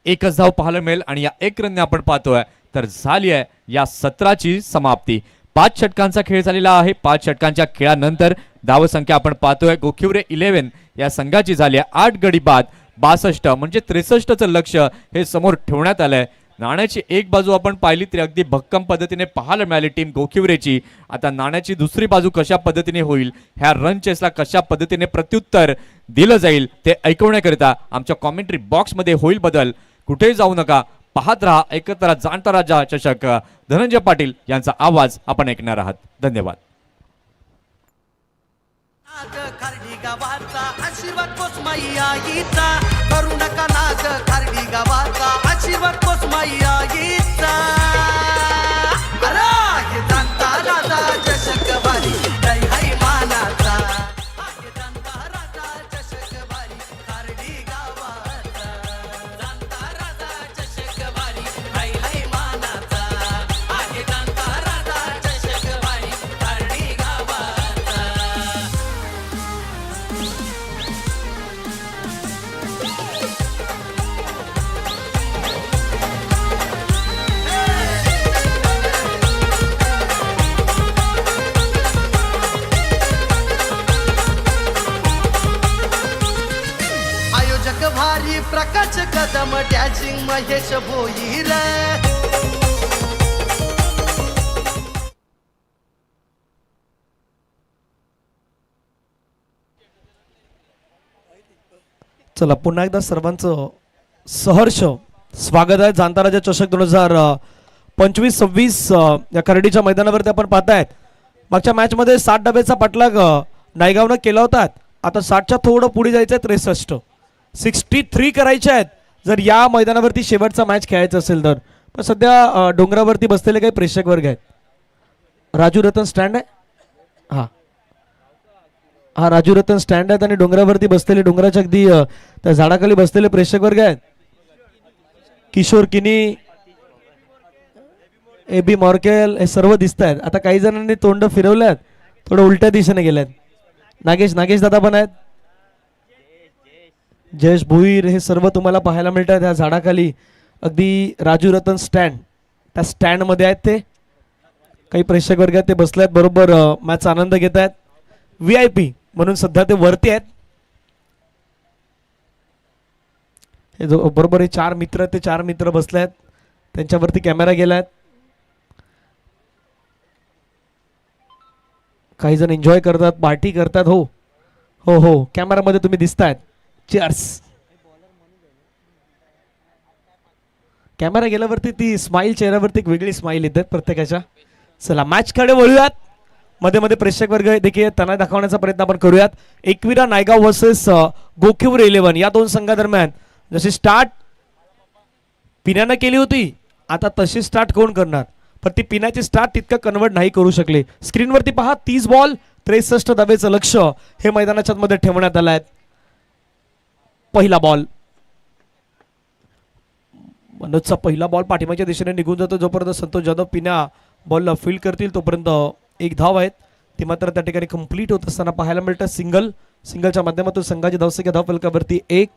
एकच धाव पाहायला मिळेल आणि या 1 रनने आपण पाहतोय तर झाली आहे या सत्राची समाप्ती. 5 षटकांचा खेळ झालेला आहे. 5 षटकांच्या खेळानंतर धावसंख्या आपण पाहतोय गोखिवरे 11 या संघाची झाली आहे 8 गडी बाद 62 म्हणजे 63चं लक्ष हे समोर ठेवण्यात आलंय. नाण्याची एक बाजू आपण पाहिली तरी अगदी भक्कम पद्धतीने पाहायला मिळाली टीम गोखिवरेची. आता नाण्याची दुसरी बाजू कशा पद्धतीने होईल, ह्या रन चेसला कशा पद्धतीने प्रत्युत्तर दिलं जाईल ते ऐकवण्याकरिता आमच्या कॉमेंट्री बॉक्समध्ये होईल बदल. कुठेही जाऊ नका, पाहत रहा, ऐकत रहा जाणता राजा चषक. धनंजय पाटील यांचा आवाज आपण ऐकणार आहात. धन्यवाद. खारडी गावाचा आशीर्वाद कोसमाई आईचा, करू नका नाग खारडी गावाचा आशीर्वाद कोसमाई आईचा. अरे हे जाणता राजा चषक वारी जय हाय मानाचा. हे जाणता राजा चषक वारी खारडी गावाचा. जाणता राजा चषक वारी जय हाय मानाचा. हे जाणता एकदम डॅशिंग महेश भोईर. चला पुन्हा एकदा सर्वांचं सहर्ष स्वागत आहे जाणता राजा चषक 2025-26 या खर्डीच्या मैदानावरती आपण पाहतायत. मागच्या मॅच मध्ये 60 डब्याचा पाठलाग नायगावनं केला होता. आता 60च्या थोडं पुढे जायचं आहे. 63 करायचे आहेत जर या मैदानावरती शेवटचा मॅच खेळायचा असेल तर. पण सध्या डोंगरावरती बसलेले काही प्रेक्षक वर्ग आहेत. राजू रतन स्टँड आहे. हा राजू रतन स्टँड आहेत आणि डोंगरावरती बसलेले डोंगराच्या अगदी त्या झाडाखाली बसलेले प्रेक्षक वर्ग आहेत. किशोर किनी, एबी मॉर्केल हे सर्व दिसत आहेत. आता काही जणांनी तोंड फिरवल्यात, थोडं उलट्या दिशेने गेल्यात. नागेश दादा पण आहेत. जयेश भुईर हे सर्व तुम्हाला पाहायला मिळतात ह्या झाडाखाली. अगदी राजू रतन स्टँड त्या स्टँड मध्ये आहेत ते. काही प्रेक्षक वर्ग आहेत ते बसले आहेत बरोबर मॅच आनंद घेत आहेत. VIP म्हणून सध्या ते वरती आहेत. हे जो बरोबर हे 4 मित्र ते 4 मित्र बसले आहेत. त्यांच्यावरती कॅमेरा गेलाय. काही जण एन्जॉय करतात, पार्टी करतात. हो हो हो कॅमेरामध्ये तुम्ही दिसतायत. चीअर्स. कॅमेरा गेल्यावरती ती स्माइल चेहऱ्यावरती एक वेगळी स्माइल येते प्रत्येकाच्या. चला मॅच कडे वळूयात. मध्ये मध्ये प्रेक्षक वर्ग देखील त्यांना दाखवण्याचा प्रयत्न आपण करूयात. एकविरा नायगाव वर्सेस गोखिवर 11 या दोन संघादरम्यान जशी स्टार्ट पिण्यानं केली होती आता तशी स्टार्ट कोण करणार. पण ती पिण्याची स्टार्ट तितकं कन्वर्ट नाही करू शकले. स्क्रीनवरती पहा 30 बॉल 63 धावेचं लक्ष हे मैदानाच्या मध्ये ठेवण्यात आलं आहे. पहिला बॉल मनोजचा पहिला बॉल पाठीमागच्या दिशेने निघून जातो. जोपर्यंत संतोष जाधव पिण्या बॉलला फील्ड करतील तोपर्यंत एक धाव आहेत ती मात्र त्या ठिकाणी कंप्लीट होत असताना पाहायला मिळतं. सिंगलच्या माध्यमातून संघाची धावसंख्या धाव फलकावरती 1.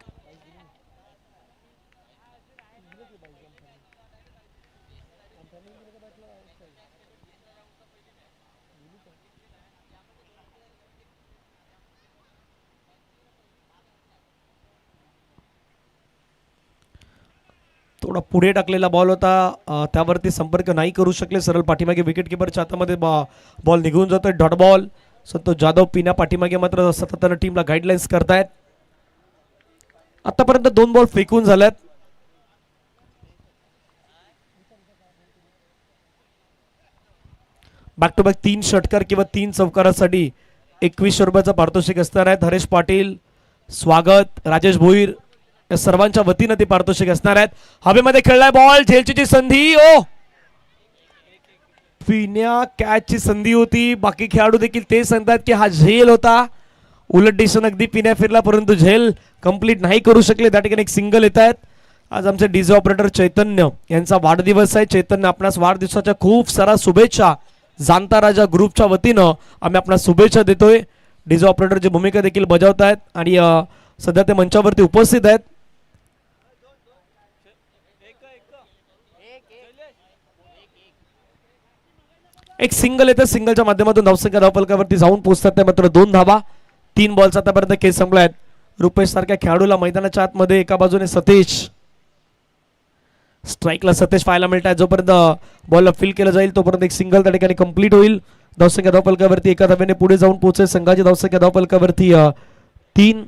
थोडा पुढे टाकलेला बॉल होता त्यावरती संपर्क नाही करू शकले. सरळ पाठीमागे विकेट किपरच्या हातामध्ये बॉल निघून जातोय. Dot ball. संतोष जाधव पिण्या पाठीमागे मात्र सातत्यानं टीमला गाईडलाईन्स करतायत. आतापर्यंत 2 बॉल फेकून झाल्यात. बॅक टू बॅक 3 षटकार किंवा 3 चौकारासाठी 2100 रुपयाचा पारितोषिक असणार आहे. हरेश पाटील स्वागत, राजेश भोईर या सर्वांच्या वतीनं ते पारितोषिक असणार आहेत. हवेमध्ये खेळलाय बॉल. झेलची संधी. ओ पिण्या कॅचची संधी होती. बाकी खेळाडू देखील ते सांगतात की हा झेल होता. उलट दिशेने अगदी पिण्या फिरला परंतु झेल कंप्लीट नाही करू शकले. त्या ठिकाणी एक सिंगल येत आहेत. आज आमचे डीजे ऑपरेटर चैतन्य यांचा वाढदिवस आहे. चैतन्य आपणास वाढदिवसाच्या खूप साऱ्या शुभेच्छा जाणता राजा ग्रुपच्या वतीनं आम्ही आपणास शुभेच्छा देतोय. डीजे ऑपरेटरची भूमिका देखील बजावत आहेत आणि सध्या ते मंचावरती उपस्थित आहेत. एक सिंगल येतं. सिंगलच्या माध्यमातून धावसंख्या धावफलकावरती जाऊन पोहोचतात ते मात्र 2 धावा. 3 बॉलचा आतापर्यंत खेळ संपला आहेत. रुपेश सारख्या खेळाडूला मैदानाच्या आतमध्ये एका बाजूने सतेज स्ट्राईकला सतेज पाहायला मिळतात. जोपर्यंत बॉलला फील केलं जाईल तोपर्यंत एक सिंगल त्या ठिकाणी कंप्लीट होईल. धावसंख्या धावफलकावरती एका धाव्याने पुढे जाऊन पोहोचेल. संघाची धावसंख्या धावफलकावरती 3.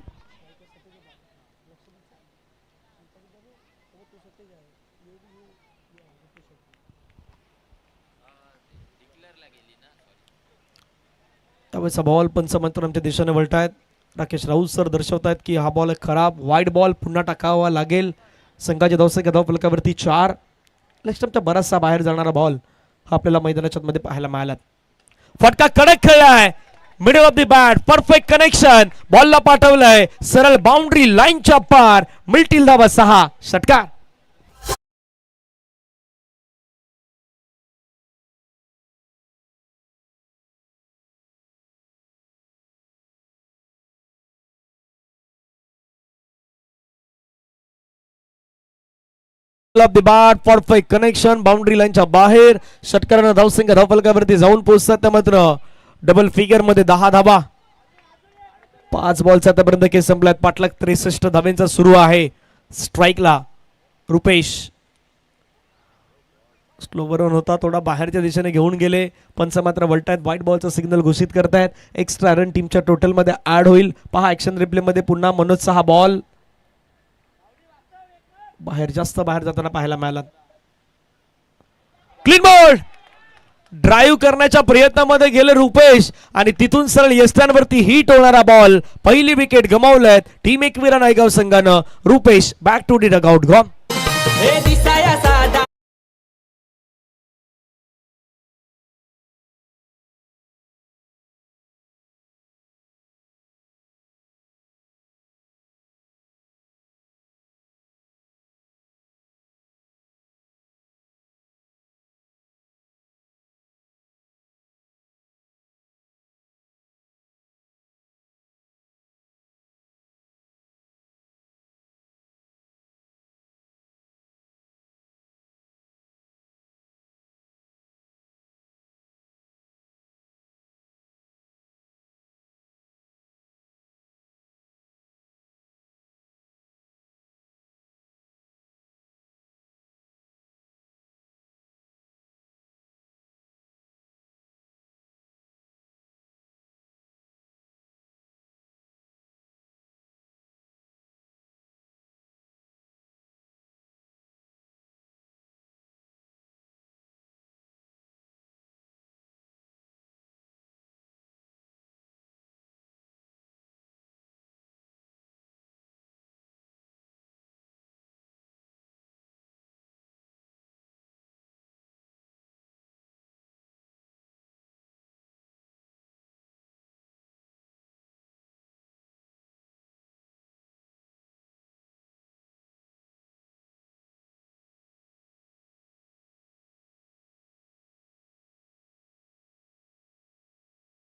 त्यावेळेचा बॉल पंचमंत्र आमच्या दिशेने वळतायत. राकेश राऊत सर दर्शवतायत की हा बॉल खराब. वाईड बॉल पुन्हा टाकावा लागेल. संघाच्या धावसंख्या धावफलकावरती 4. लेफ्टच्या बराचसा बाहेर जाणारा बॉल हा आपल्याला मैदानाच्या मध्ये पाहायला मिळाला. फटका कडक खेळलाय. Middle of the bat perfect connection. बॉलला पाठवलंय सरळ बाउंड्री लाईनच्या पार. मिळतील धावा 6. षटकार. Off the bat perfect connection. Boundary लाईनच्या बाहेर. षटकारानं धावसंख्या धावफलकावरती जाऊन पोहोचतात. त्या मात्र डबल फिगर मध्ये 10 धावा. 5 बॉलचा आतापर्यंत खेळ संपलाय. पाठलाग 63 धावेंचा सुरू आहे. स्ट्राईकला रुपेश स्लोवर रन होता, थोडा बाहेरच्या दिशेने घेऊन गेले. पंच मात्र वळतायत, व्हाईट बॉलचा सिग्नल घोषित करतायत. एक्स्ट्रा रन टीमच्या टोटल मध्ये ऍड होईल. पहा ऍक्शन रिप्ले मध्ये पुन्हा मनोजचा हा बॉल जास्त बाहेर जाताना पाहायला मिळाला. क्लीन बॉल, ड्राईव्ह करण्याच्या प्रयत्नामध्ये गेले रुपेश आणि तिथून सरळ यष्ट्यांवरती हिट होणारा बॉल. पहिली विकेट गमावल्यात टीम एकविरा नायगाव संघानं. Rupesh back to the dugout. गॉम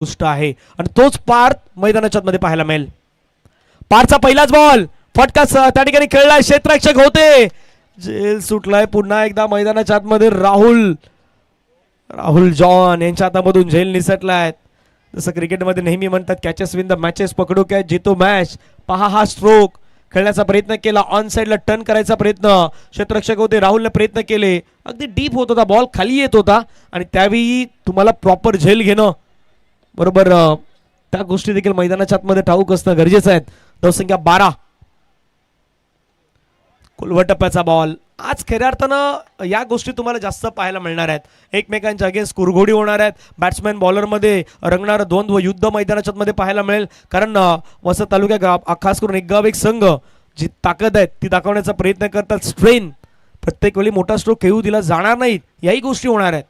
गोष्ट आहे आणि तोच पार्थ मैदानाच्या मध्ये पाहायला मिळेल. पारचा पहिलाच बॉल फटका त्या ठिकाणी खेळलाय, क्षेत्ररक्षक होते, जेल सुटलाय. पुन्हा एकदा मैदानाच्या आतमध्ये राहुल जॉन यांच्या हातामधून झेल निसटलाय. जसं क्रिकेटमध्ये नेहमी म्हणतात कॅचेस विन द मॅचेस, पकडो कॅच जितो मॅच. पहा हा स्ट्रोक खेळण्याचा प्रयत्न केला, ऑन साइडला टर्न करायचा प्रयत्न, क्षेत्ररक्षक होते राहुलने प्रयत्न केले. अगदी डीप होत होता बॉल, खाली येत होता आणि त्यावेळी तुम्हाला प्रॉपर झेल घेणं बरोबर त्या गोष्टी देखील मैदानाच्या आतमध्ये ठाऊक असणं गरजेचं आहे. धावसंख्या 12. कुलवट टप्प्याचा बॉल. आज खऱ्या अर्थानं या गोष्टी तुम्हाला जास्त पाहायला मिळणार आहेत. एकमेकांच्या अगेन्स्ट कुरघोडी होणार आहेत. बॅट्समॅन बॉलरमध्ये रंगणारं द्वंद्व युद्ध मैदानाच्या मध्ये पाहायला मिळेल. कारण वसत तालुक्या खास करून एक गाव एक संघ जी ताकद आहे ती दाखवण्याचा प्रयत्न करतात. स्ट्रेन प्रत्येक वेळी मोठा स्ट्रोक खेळू दिला जाणार नाहीत, याही गोष्टी होणार आहेत.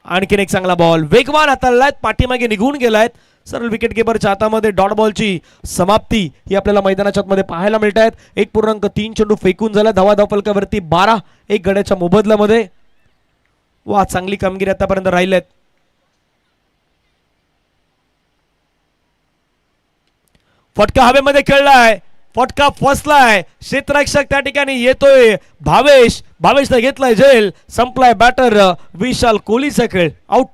आणखीन एक चांगला बॉल वेगवान हाताळलाय, पाठीमागे निघून गेलायत. सरळ विकेट किपरच्या हातामध्ये डॉट बॉलची समाप्ती ही आपल्याला मैदानाच्या मध्ये पाहायला मिळत आहेत. 1.3 चेंडू फेकून झाला, धावा धावफलकावरती 12, एक गड्याच्या मोबदल्यामध्ये. वा, चांगली कामगिरी आतापर्यंत राहिलेत. फटका हवेमध्ये खेळलाय, फटका फसलाय, क्षेत्ररक्षक त्या ठिकाणी येतोय. भावेशने घेतलाय झेल, संपलाय बॅटर विशाल कोहलीचा खेळ. आउट.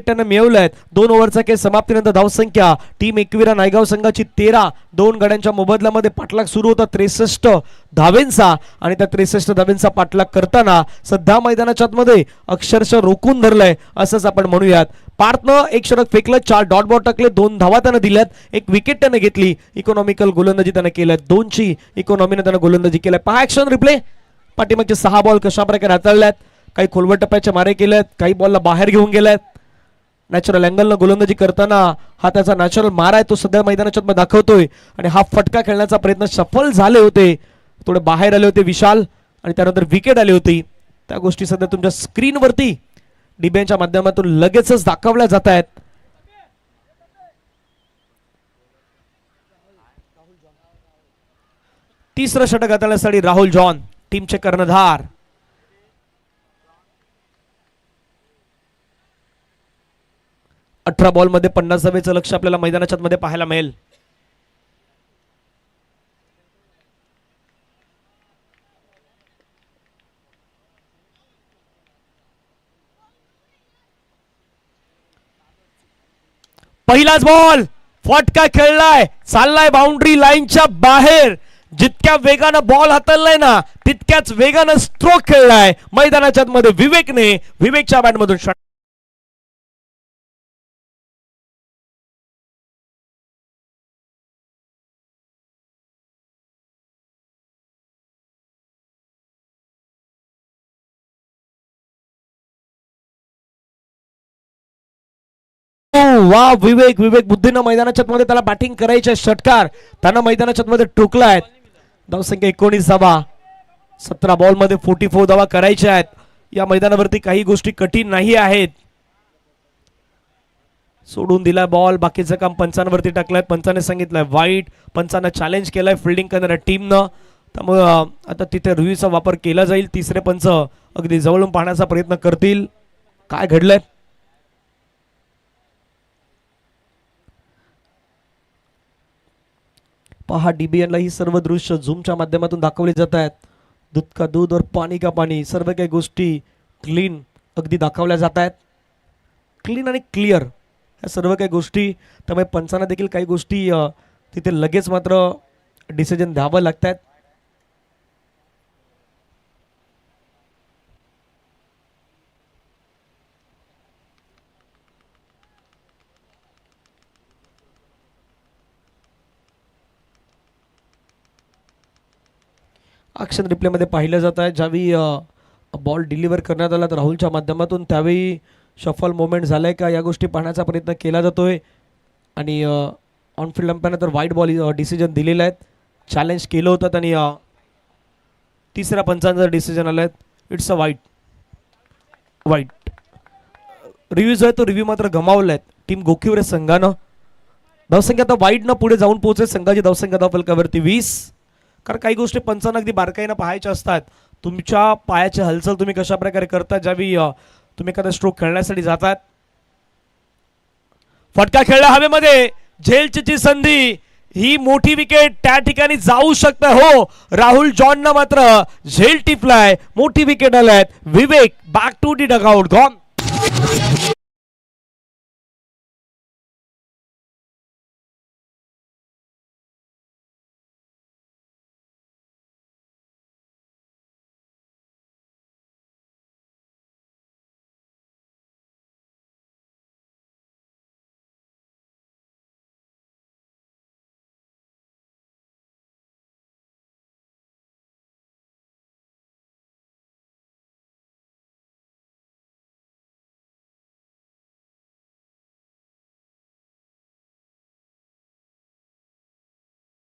मिळवल्यात 2 ओव्हरचा खेळ समाप्तीनंतर धावसंख्या टीम एकविरा नायगाव संघाची 13. 2 गड्यांच्या मोबदल्यामध्ये पाठलाग सुरू होता 63 धावेंचा आणि त्या 63 धावेंचा पाठलाग करताना सध्या मैदानाच्या आतमध्ये अक्षरशः रोखून धरलंय असंच आपण म्हणूयात. पार्थनं एक षटक फेकलं, 4 डॉट बॉल टाकले, 2 धावा त्यानं दिल्यात, 1 विकेट त्यानं घेतली. इकॉनॉमिकल गोलंदाजी त्यानं केल्या, 2ची इकॉनॉमीने त्यानं गोलंदाजी केल्या. पहा ऍक्शन रिप्ले. पाठीमागचे 6 बॉल कशा प्रकारे हाताळल्यात, काही खोलवट टप्प्याचे मारे केल्यात, काही बॉलला बाहेर घेऊन गेल्यात. नॅचरल अँगलनं गोलंदाजी करताना हा त्याचा नॅचरल मार आहे तो सध्या मैदानाच्या दाखवतोय आणि हा फटका खेळण्याचा प्रयत्न सफल झाले होते, थोडे बाहेर आले होते विशाल आणि त्यानंतर विकेट आली होती. त्या गोष्टी सध्या तुमच्या स्क्रीनवरती डीबीएनच्या माध्यमातून लगेचच दाखवल्या जात आहेत. तिसरं षटक हाताळण्यासाठी राहुल जॉन टीमचे कर्णधार. अठरा बॉल मध्ये 50 धावेचं लक्ष आपल्याला मैदानाच्या मध्ये पाहायला मिळेल. पहिलाच बॉल फटका खेळलाय, चाललाय बाउंड्री लाईनच्या बाहेर. जितक्या वेगानं बॉल हाताळलाय ना तितक्याच वेगानं स्ट्रोक खेळलाय मैदानाच्या मध्ये विवेकने. विवेकच्या बॅटमधून शॉट. वा विवेक बुद्धीनं मैदानाच्या मध्ये त्याला बॅटिंग करायचे. षटकार त्यानं मैदानाच्या मध्ये ठोकलाय. धावसंख्या 19 धावा. 17 बॉल मध्ये 44 धावा करायच्या आहेत. या मैदानावरती काही गोष्टी कठीण नाही आहेत. सोडून दिलाय बॉल, बाकीचं काम पंचांवरती टाकलंय. पंचाने सांगितलंय वाईट. पंचाने चॅलेंज केलंय फिल्डिंग करणाऱ्या टीमनं. त्यामुळं आता तिथे रिव्ह्यूचा वापर केला जाईल. तिसरे पंच अगदी जवळून पाहण्याचा प्रयत्न करतील काय घडलंय. पहा डीबीएन ला ही सर्व दृश्य झूमच्या माध्यमातून दाखवली जात आहेत. दूध का दूध और पाणी का पाणी सर्व काही गोष्टी क्लीन अगदी दाखवल्या जात आहेत. क्लीन आणि क्लिअर ह्या सर्व काही गोष्टी. त्यामुळे पंचांना देखील काही गोष्टी तिथे लगेच मात्र डिसिजन द्यावं लागतात. ॲक्शन रिप्लेमध्ये पाहिलं जात आहे. ज्यावेळी बॉल डिलिव्हर करण्यात आला तर राहुलच्या माध्यमातून त्यावेळी शफल मोमेंट झालाय का या गोष्टी पाहण्याचा प्रयत्न केला जातोय. आणि ऑनफिल्ड अंपायरने तर वाईट बॉल डिसिजन दिलेले आहेत. चॅलेंज केलं होतं आणि तिसऱ्या पंचांचं डिसिजन आलं आहे. इट्स अ वाईट. रिव्ह्यू जो आहे तो रिव्ह्यू मात्र गमावला आहे टीम गोखिवरे संघानं. धावसंख्या आता वाईटनं पुढे जाऊन पोहोचेल. संघाची धावसंख्या धावफलकावरती 20. कारण काही गोष्टी पंचांना अगदी बारकाईनं पाहायच्या असतात. तुमच्या पायाची हालचाल तुम्ही कशा प्रकारे करता ज्यावेळी तुम्ही एखादा स्ट्रोक खेळण्यासाठी जातात. फटका खेळला हवेमध्ये. झेलची संधी. ही मोठी विकेट त्या ठिकाणी जाऊ शकते. हो राहुल जॉननं मात्र झेल टिपलाय. मोठी विकेट आलाय. Vivek back to the dugout. Gone.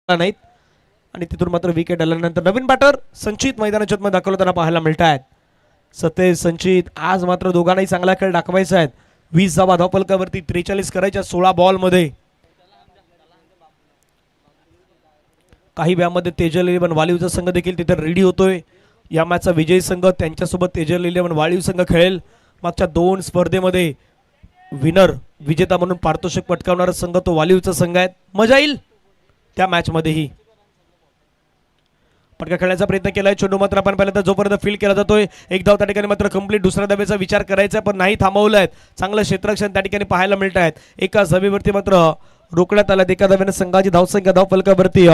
नाहीत आणि तिथून मात्र विकेट आल्यानंतर नवीन बॅटर संचित मैदानाच्या मध्ये दाखवलं त्यांना पाहायला मिळत आहेत. सतेज संचित आज मात्र दोघांनाही चांगला खेळ दाखवायचा आहे. 20 धावा धावफलकावरती 43 करायच्या 16 बॉल मध्ये. काही वेळामध्ये तेजल 11 वालिवचा संघ देखील तिथे रेडी होतोय. या मॅचचा विजयी संघ त्यांच्यासोबत तेजल 11 वालिव संघ खेळेल. मागच्या 2 स्पर्धेमध्ये विनर विजेता म्हणून पारितोषिक पटकावणारा संघ तो वालिवचा संघ आहे. मजा येईल त्या मॅच मध्येही. फटका खेळण्याचा प्रयत्न केलाय. चेंडू मात्र आपण पाहिलं तर जोपर्यंत फील्ड केला जातोय एक धाव त्या ठिकाणी मात्र कंप्लीट. दुसऱ्या धावेचा विचार करायचा पण नाही थांबवलाय. चांगलं क्षेत्ररक्षण त्या ठिकाणी पाहायला मिळत आहेत. एका धावेवरती मात्र रोखण्यात आला. एका धावेने संघाची धावसंख्या धावफलकावरती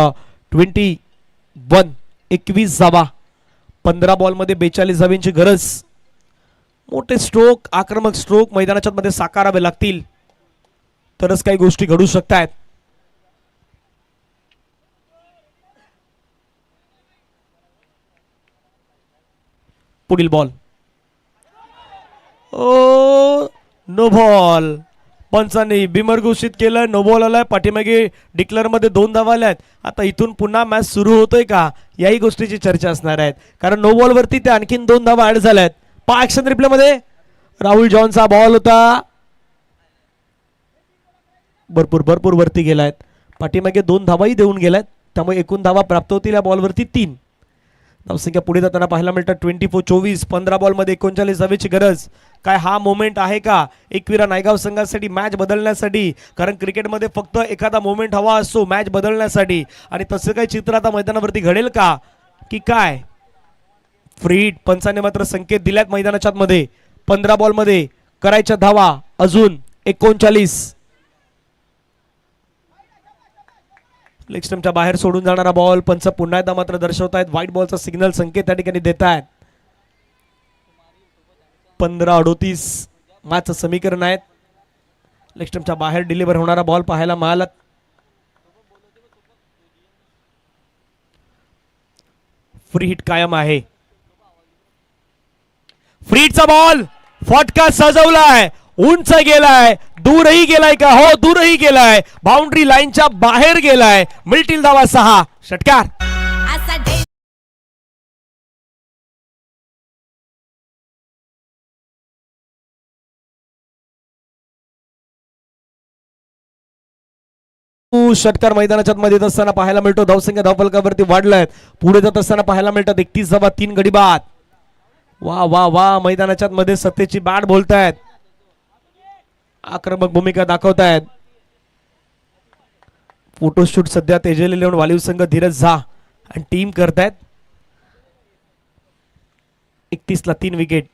21 धावा. 15 बॉल मध्ये 42 धावांची गरज. मोठे स्ट्रोक आक्रमक स्ट्रोक मैदानाच्या मध्ये साकारावे लागतील तरच काही गोष्टी घडू शकतात. पुढील बॉल. Oh no ball. पंचांनी बिमर घोषित केलं. नो बॉल आलाय. पाठीमागे डिक्लेअर मध्ये 2 धावा आल्यात. आता इथून पुन्हा मॅच सुरू होतोय का याही गोष्टीची चर्चा असणार आहे कारण नो बॉल वरती ते आणखीन 2 धावा ऍड झाल्यात. पहा ऍक्शन रिप्ले मध्ये राहुल जॉनचा बॉल होता, भरपूर भरपूर वरती गेलायत. पाठीमागे 2 धावाही देऊन गेलायत, त्यामुळे एकूण धावा प्राप्त होतील या बॉलवरती 3. धावसंख्या पुढे जाताना पाहायला मिळतं 24-24. 15 बॉलमध्ये 39 धावेची गरज. काय हा मोमेंट आहे का एकविरा नायगाव संघासाठी मॅच बदलण्यासाठी? कारण क्रिकेटमध्ये फक्त एखादा मोमेंट हवा असतो मॅच बदलण्यासाठी, आणि तसं काही चित्र आता मैदानावरती घडेल का की काय? फ्री हिट पंचाने मात्र संकेत दिल्यात मैदानाच्या मध्ये. 15 बॉलमध्ये करायच्या धावा अजून 39. लेग स्टंपच्या बाहेर सोडून जाणारा बॉल. पंच पुन्हा एकदा मात्र दर्शवतायत व्हाईट बॉलचा सिग्नल संकेत त्या ठिकाणी देत आहेत. 15-38 मॅचचं समीकरण आहेत. लेग स्टंपच्या बाहेर डिलिव्हर होणारा बॉल पाहायला मिळाला. फ्री हिट कायम आहे. फ्री हिटचा बॉल फटका सजवलाय, उंच गेलाय, दूरही गेलाय का? हो, दूरही गेलाय, बाउंड्री लाईनच्या बाहेर गेलाय. मिळतील धावा 6. षटकार. षटकार मैदानाच्या मध्ये येत असताना पाहायला मिळतो. धावसंख्या धावफलकावरती वाढलाय. पुढे जात असताना पाहायला मिळतात 31 धावा 3 गडी बाद. वा वा वा, मैदानाच्या मध्ये सत्तेची बॅट बोलतायत, आक्रमक भूमिका दाखवतायत. फोटोशूट सध्या तेजल 11 वालीव संघ धीरज झा आणि टीम करतायत. 31 ला 3 विकेट.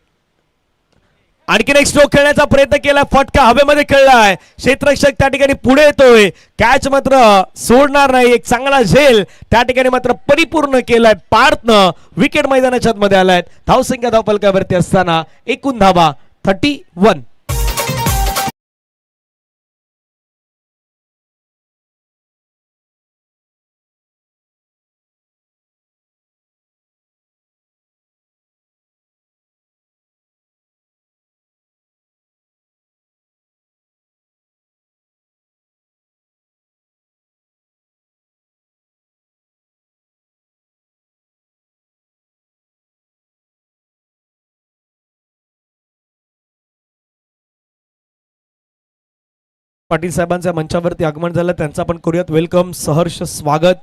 आणखीन एक स्ट्रोक खेळण्याचा प्रयत्न केला, फटका हवेमध्ये खेळलाय. क्षेत्ररक्षक त्या ठिकाणी पुढे येतोय, कॅच मात्र सोडणार नाही. एक चांगला झेल त्या ठिकाणी मात्र परिपूर्ण केलाय पार्थनं. विकेट मैदानाच्या मध्ये आलाय. धावसंख्या धावफलकावरती असताना एकूण धावा 31. पाटील साहेबांच्या मंचावरती आगमन झालं, त्यांचा पण करूयात वेलकम, सहर्ष स्वागत.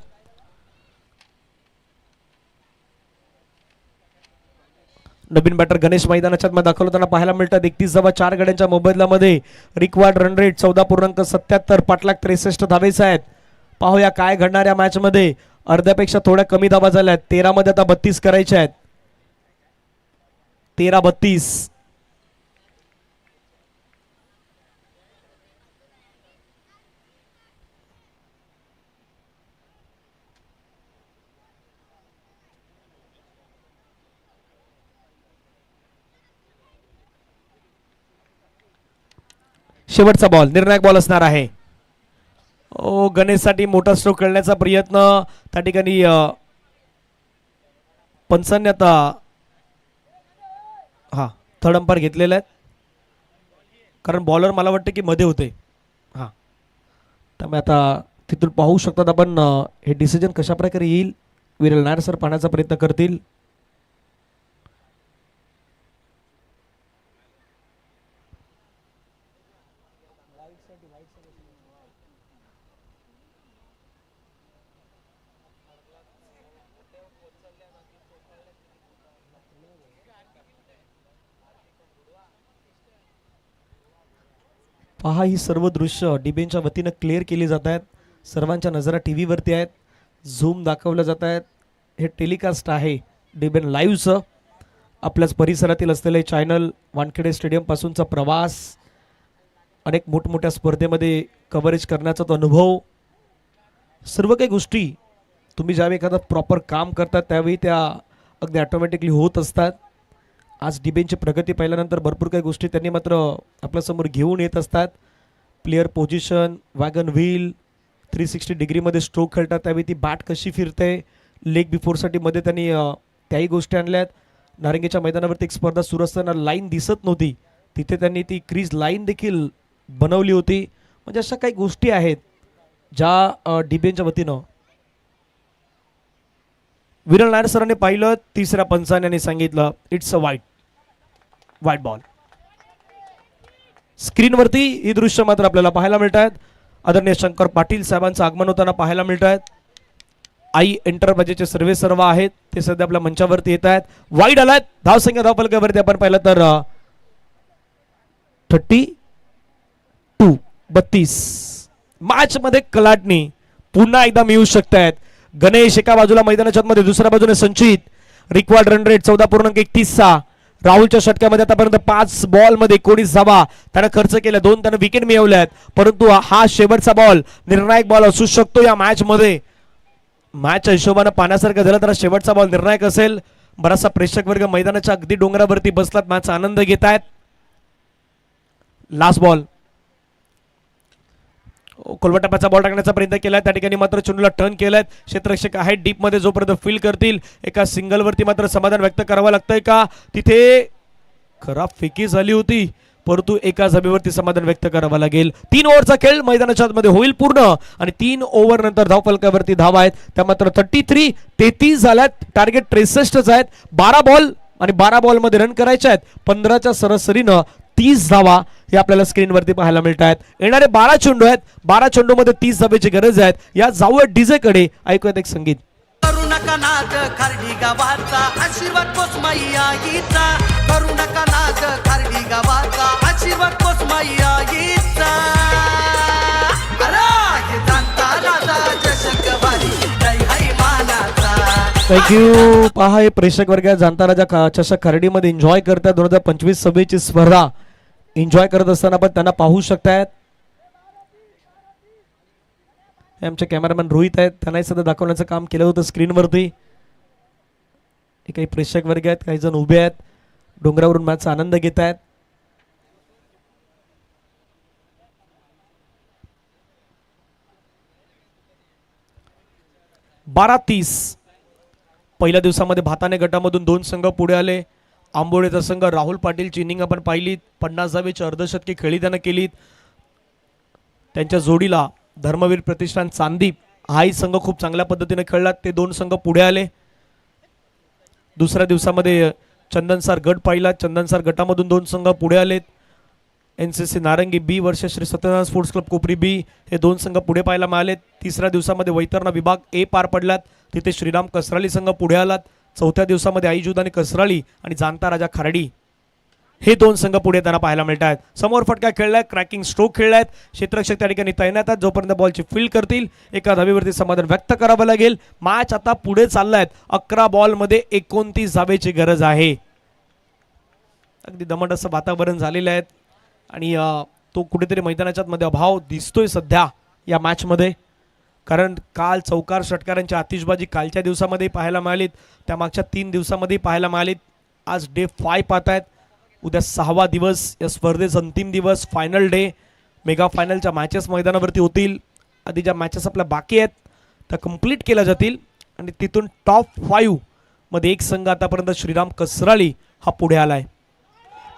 नवीन बॅटर गणेश मैदानाच्या मध्ये दाखवताना पाहायला मिळतात. 31 धावा 4 गड्यांच्या मोबदल्यामध्ये. Required run rate 14.77. पाटलाग 63 धावेच आहेत. पाहूया काय घडणार या मॅच मध्ये. अर्ध्यापेक्षा थोड्या कमी धावा झाल्यात. 13 मध्ये आता 32 करायचे आहेत. 13-32. शेवटचा बॉल निर्णायक बॉल असणार आहे. ओ, गणेशसाठी मोठा स्ट्रोक खेळण्याचा प्रयत्न त्या ठिकाणी पंचांनी आता थर्ड अंपायर घेतलेला आहे, कारण बॉलर मला वाटतं की मध्ये होते. त्यामुळे आता तिथून पाहू शकतात आपण हे डिसिजन कशा प्रकारे येईल. विरल नायर सर पाहण्याचा प्रयत्न करतील. पहा, ही सर्व दृश्य डिबेनच्या वतीनं क्लिअर केली जात आहेत. सर्वांच्या नजरा टी व्हीवरती आहेत. झूम दाखवल्या जात आहेत. हे टेलिकास्ट आहे डिबेन लाईव्हचं. आपल्याच परिसरातील असलेले चॅनल, वानखेडे स्टेडियम पासूनचा प्रवास, अनेक मोठमोठ्या स्पर्धेमध्ये कव्हरेज करण्याचा तो अनुभव, सर्व काही गोष्टी तुम्ही ज्यावेळी एखादा प्रॉपर काम करतात त्यावेळी त्या अगदी ऑटोमॅटिकली होत असतात. आज डिबेनची प्रगती पाहिल्यानंतर भरपूर काही गोष्टी त्यांनी मात्र आपल्यासमोर घेऊन येत असतात. प्लेयर पोझिशन, वॅगन व्हील, 360 डिग्रीमध्ये स्ट्रोक खेळतात त्यावेळी ती बॅट कशी फिरते, लेग बिफोरसाठी मध्ये त्यांनी त्याही गोष्टी आणल्यात. नारंगीच्या मैदानावरती एक स्पर्धा सुरू असताना लाईन दिसत नव्हती, तिथे त्यांनी ती क्रीज लाईन देखील बनवली होती. म्हणजे अशा काही गोष्टी आहेत ज्या डिबेनच्या वतीनं विरल नायर सरांनी पाहिलं. तिसऱ्या पंचाने सांगितलं इट्स अ वाईट बॉल. स्क्रीनवरती ही दृश्य मात्र आपल्याला पाहायला मिळत आहेत. आदरणीय शंकर पाटील साहेबांचं आगमन होताना पाहायला मिळत आहेत. आई एंटरप्राइजेसचे सर्वे सर्व आहेत ते सध्या आपल्या मंचावरती येत आहेत. वाईड आलात धावसंख्या धावफलकावरती आपण पाहिलं तर 32 मॅच मध्ये कलाटणी पुन्हा एकदा मिळू शकत आहेत. गणेश एका बाजूला मैदानाच्या मध्ये, दुसऱ्या बाजूने संचित. Required run rate 14.31. राहुलच्या षटक्यामध्ये आतापर्यंत 5 बॉल मध्ये 19 धावा त्यानं खर्च केल्या, 2 त्यानं विकेट मिळवल्यात. परंतु हा शेवटचा बॉल निर्णायक बॉल असू शकतो या मॅच मध्ये. मॅच हिशोबानं पाहण्यासारखं झालं तर शेवटचा बॉल निर्णायक असेल. बराचसा प्रेक्षक वर्ग मैदानाच्या अगदी डोंगरावरती बसलात, मॅचचा आनंद घेत आहेत. लास्ट बॉल कोलवटापाचा बॉल टाकण्याचा प्रयत्न केलाय, त्या ठिकाणी मात्र चेंडूला टर्न केलाय. क्षेत्ररक्षक आहेत डीप मध्ये, जोपर्यंत फील करतील एका सिंगल वरती मात्र समाधान व्यक्त करावं लागतंय का. तिथे खराब फेकी झाली होती परंतु एका जमिनीवरती समाधान व्यक्त करावं लागेल. 3 ओव्हरचा खेळ मैदानाच्या आतमध्ये होईल पूर्ण आणि 3 ओव्हर नंतर धावफलकावरती धावा आहेत त्या मात्र 33 झाल्यात. टार्गेट 63च आहेत. 12 बॉल आणि 12 बॉल मध्ये रन करायचे आहेत. 15च्या सरासरीनं 30 धावा हे आपल्याला स्क्रीनवरती पाहायला मिळत आहेत. येणारे 12 चेंडू आहेत. 12 चेंडू मध्ये 30 धावेची गरज आहे. या जाऊया डीजे कडे, ऐकूयात एक संगीत. करू नका नाद खारडी गावाचा आशीर्वाद कोसमाई आईचा. करू नका नाद खारडी गावाचा आशीर्वाद कोसमाई आईचा. अरे जाणता राजा चषक वारी जय हाय मानाचा. थँक्यू. पहा हे प्रेक्षक वर्ग जाणता राजा चषक खर्डीमध्ये एन्जॉय करतात. 2025-26 ची स्पर्धा एन्जॉय करत असताना पण त्यांना पाहू शकतायत. हे आमचे कॅमेरामॅन रोहित आहेत, त्यांनाही सध्या दाखवण्याचं काम केलं होतं स्क्रीनवरती. हे काही प्रेक्षक वर्ग आहेत, काही जण उभे आहेत डोंगरावरून मॅचचा आनंद घेत आहेत. पहिल्या दिवसामध्ये भाताने गटामधून 2 संघ पुढे आले. आंबोळेचा संघ राहुल पाटीलची इनिंग आपण पाहिली, 50 धावेची अर्धशतकी खेळी त्यानं केलीत. त्यांच्या जोडीला धर्मवीर प्रतिष्ठान चांदीप हाही संघ खूप चांगल्या पद्धतीने खेळला. ते 2 संघ पुढे आले. दुसऱ्या दिवसामध्ये चंदनसार गट पाहिला, चंदनसार गटामधून 2 संघ पुढे आलेत. NCC Narangi B versus Shri Satyanarayan sports club Kopri B हे 2 संघ पुढे पाहायला मिळालेत. तिसऱ्या दिवसामध्ये वैतरणा विभाग ए पार पडलात, तिथे श्रीराम कसराली संघ पुढे आलात. चौथ्या दिवसामध्ये आईजुद आणि कसराली आणि जाणता राजा खारडी हे 2 संघ पुढे त्यांना पाहायला मिळत आहेत. समोर फटका खेळलाय, क्रॅकिंग स्ट्रोक खेळलायत. क्षेत्ररक्षक त्या ठिकाणी तैनात आहेत. जोपर्यंत बॉलची फील्ड करतील एका धावेवरती समाधान व्यक्त करावं लागेल. मॅच आता पुढे चाललाय. 11 बॉल मध्ये 29 धावेची गरज आहे. अगदी दमट असं वातावरण झालेलं आहे आणि तो कुठेतरी मैदानाच्या मध्ये अभाव दिसतोय सध्या या मॅच मध्ये. कारण काल चौकार षटकारांची आतिषबाजी कालच्या दिवसामध्ये पाहायला मिळालीत, त्या मागच्या 3 दिवसामध्ये पाहायला मिळालीत. आज डे 5 पाहतायत. उद्या 6वा दिवस, या स्पर्धेचा अंतिम दिवस, फायनल डे. मेगा फायनलच्या मॅचेस मैदानावरती होतील. आधी ज्या मॅचेस आपल्या बाकी आहेत त्या कंप्लीट केल्या जातील आणि तिथून टॉप 5 मध्ये एक संघ आतापर्यंत श्रीराम कसराली हा पुढे आलाय.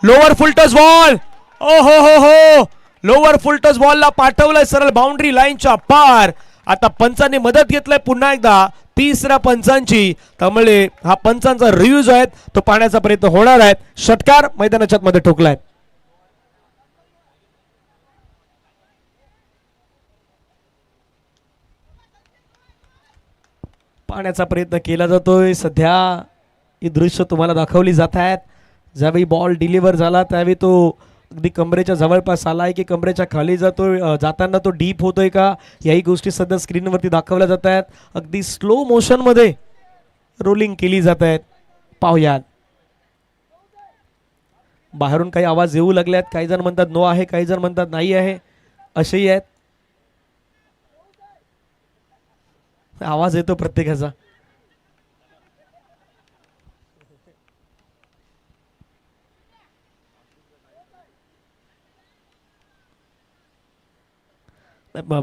लोअर फुलटस बॉल, ओ हो हो हो, लोअर फुलटस बॉलला पाठवलंय सरळ बाउंड्री लाईनच्या पार. आता पंचांनी मदत घेतलाय पुन्हा एकदा 3ऱ्या पंचांची. त्यामुळे हा पंचांचा रिव्ह्यू जो आहे तो पाहण्याचा प्रयत्न होणार आहे. षटकार मैदानाच्या मध्ये ठोकलाय. पाहण्याचा प्रयत्न केला जातोय. सध्या ही दृश्य तुम्हाला दाखवली जात आहेत. ज्यावेळी बॉल डिलिव्हर झाला त्यावेळी तो अगदी कमरेच्या जवळपास आलाय की कमरेच्या खाली जातोय, जाताना तो डीप होतोय का, याही गोष्टी सध्या स्क्रीनवरती दाखवल्या जात आहेत. अगदी स्लो मोशन मध्ये रोलिंग केली जात आहेत. पाहूयात. बाहेरून काही आवाज येऊ लागल्यात. काही जण म्हणतात नो आहे, काही जण म्हणतात नाही आहे, असेही आहेत. आवाज येतो प्रत्येकाचा.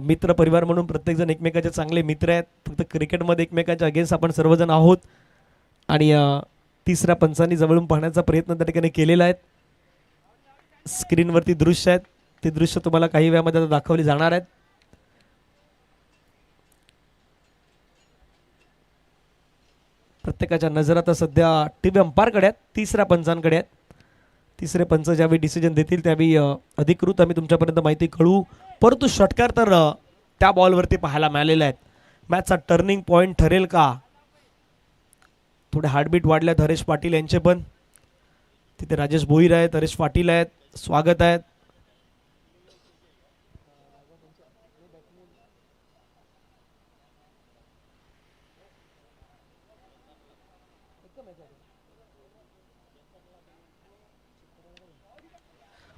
मित्र परिवार म्हणून प्रत्येक जण एकमेकाचे चांगले मित्र आहेत. फक्त क्रिकेटमध्ये एकमेकाच्या अगेन्स्ट आपण सर्वजण आहोत. आणि 3ऱ्या पंचांनी जवळून पाहण्याचा प्रयत्न त्या ठिकाणी केलेला आहे. स्क्रीनवरती दृश्य आहेत, ते दृश्य तुम्हाला काही वेळामध्ये आता दाखवली जाणार आहेत. प्रत्येकाच्या नजर आता सध्या टीव्ही अंपायरकडे आहेत, 3ऱ्या पंचांकडे आहेत. तिसरे पंच ज्यावेळी डिसिजन देतील त्यावेळी अधिकृत आम्ही तुमच्यापर्यंत माहिती कळवू. परंतु षटकार तर त्या बॉलवरती पाहायला मिळालेला आहेत. मॅचचा टर्निंग पॉईंट ठरेल का? थोडे हार्टबीट वाढल्यात हरेश पाटील यांचे पण. तिथे राजेश भोईर आहेत, हरेश पाटील आहेत, स्वागत आहेत.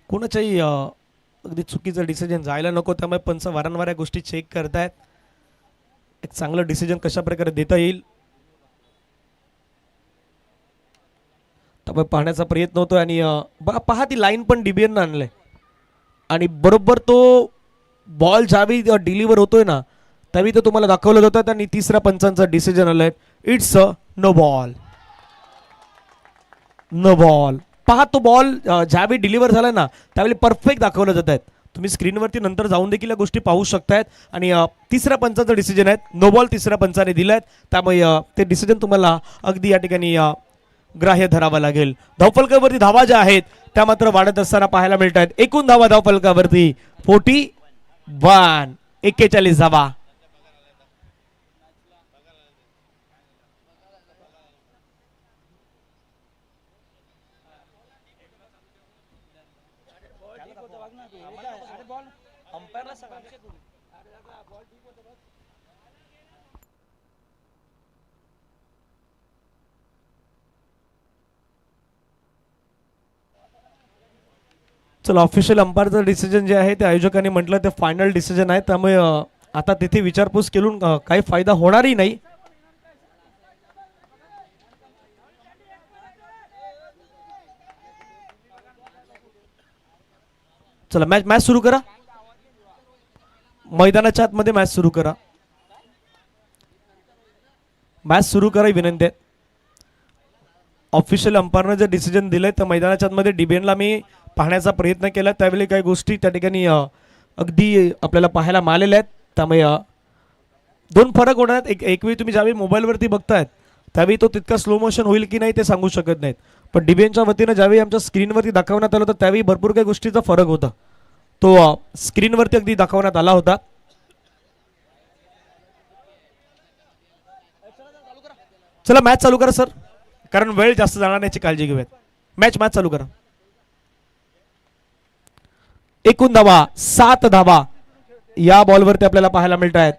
कोणाच्याही अगदी चुकीचं डिसिजन जायला नको, त्यामुळे पंच वारंवार या गोष्टी चेक करतायत. एक चांगलं डिसिजन कशा प्रकारे देता येईल त्यामुळे पाहण्याचा प्रयत्न होतोय. आणि पहा ती लाईन पण डीबीएन आणलंय आणि बरोबर तो बॉल ज्यावेळी डिलिव्हर होतोय ना त्यावेळी तो तुम्हाला दाखवलं जातं आणि तिसऱ्या पंचांचा डिसिजन आलाय. It's a no ball. No ball. पहा तो बॉल ज्यावेळी डिलिव्हर झाला ना त्यावेळी परफेक्ट दाखवलं जात आहेत. तुम्ही स्क्रीनवरती नंतर जाऊन देखील या गोष्टी पाहू शकतायत. आणि तिसऱ्या पंचाचं डिसिजन आहेत, नो बॉल तिसऱ्या पंचाने दिलाय. त्यामुळे ते डिसिजन तुम्हाला अगदी या ठिकाणी ग्राह्य धरावा लागेल. धावफलकावरती धावा ज्या आहेत त्या मात्र वाढत असताना पाहायला मिळत आहेत. एकूण धावा धावफलकावरती 41, 41 धावा. चला, ऑफिशियल अंपायरचं डिसिजन जे आहे ते आयोजकांनी म्हटलं ते फायनल डिसिजन आहे. त्यामुळे आता तिथे विचारपूस केलून काही फायदा होणारही नाही. चला, मॅच सुरू करा. मैदानाच्या आतमध्ये मॅच सुरू करा. मॅच सुरू करा विनंती आहे. ऑफिशियल अंपायरनं जे डिसिजन दिलंय तर मैदानाच्या आतमध्ये डीबीएनला मी पाहण्याचा प्रयत्न केला त्यावेळी काही गोष्टी त्या ठिकाणी अगदी आपल्याला पाहायला मिळालेल्या आहेत. त्यामुळे दोन फरक होणार आहेत. एक वेळी तुम्ही ज्यावेळी मोबाईलवरती बघतायत त्यावेळी तो तितका स्लो मोशन होईल की नाही ते सांगू शकत नाहीत. पण डीबीएनच्या वतीनं ज्यावेळी आमच्या स्क्रीनवरती दाखवण्यात आलं होतं त्यावेळी भरपूर काही गोष्टीचा फरक होता. तो स्क्रीनवरती अगदी दाखवण्यात आला होता. चला, मॅच चालू करा सर, कारण वेळ जास्त जाणार नाही, काळजी घेऊयात. मॅच चालू करा. एकूण धावा 7 धावा या बॉलवरती आपल्याला पाहायला मिळत आहेत.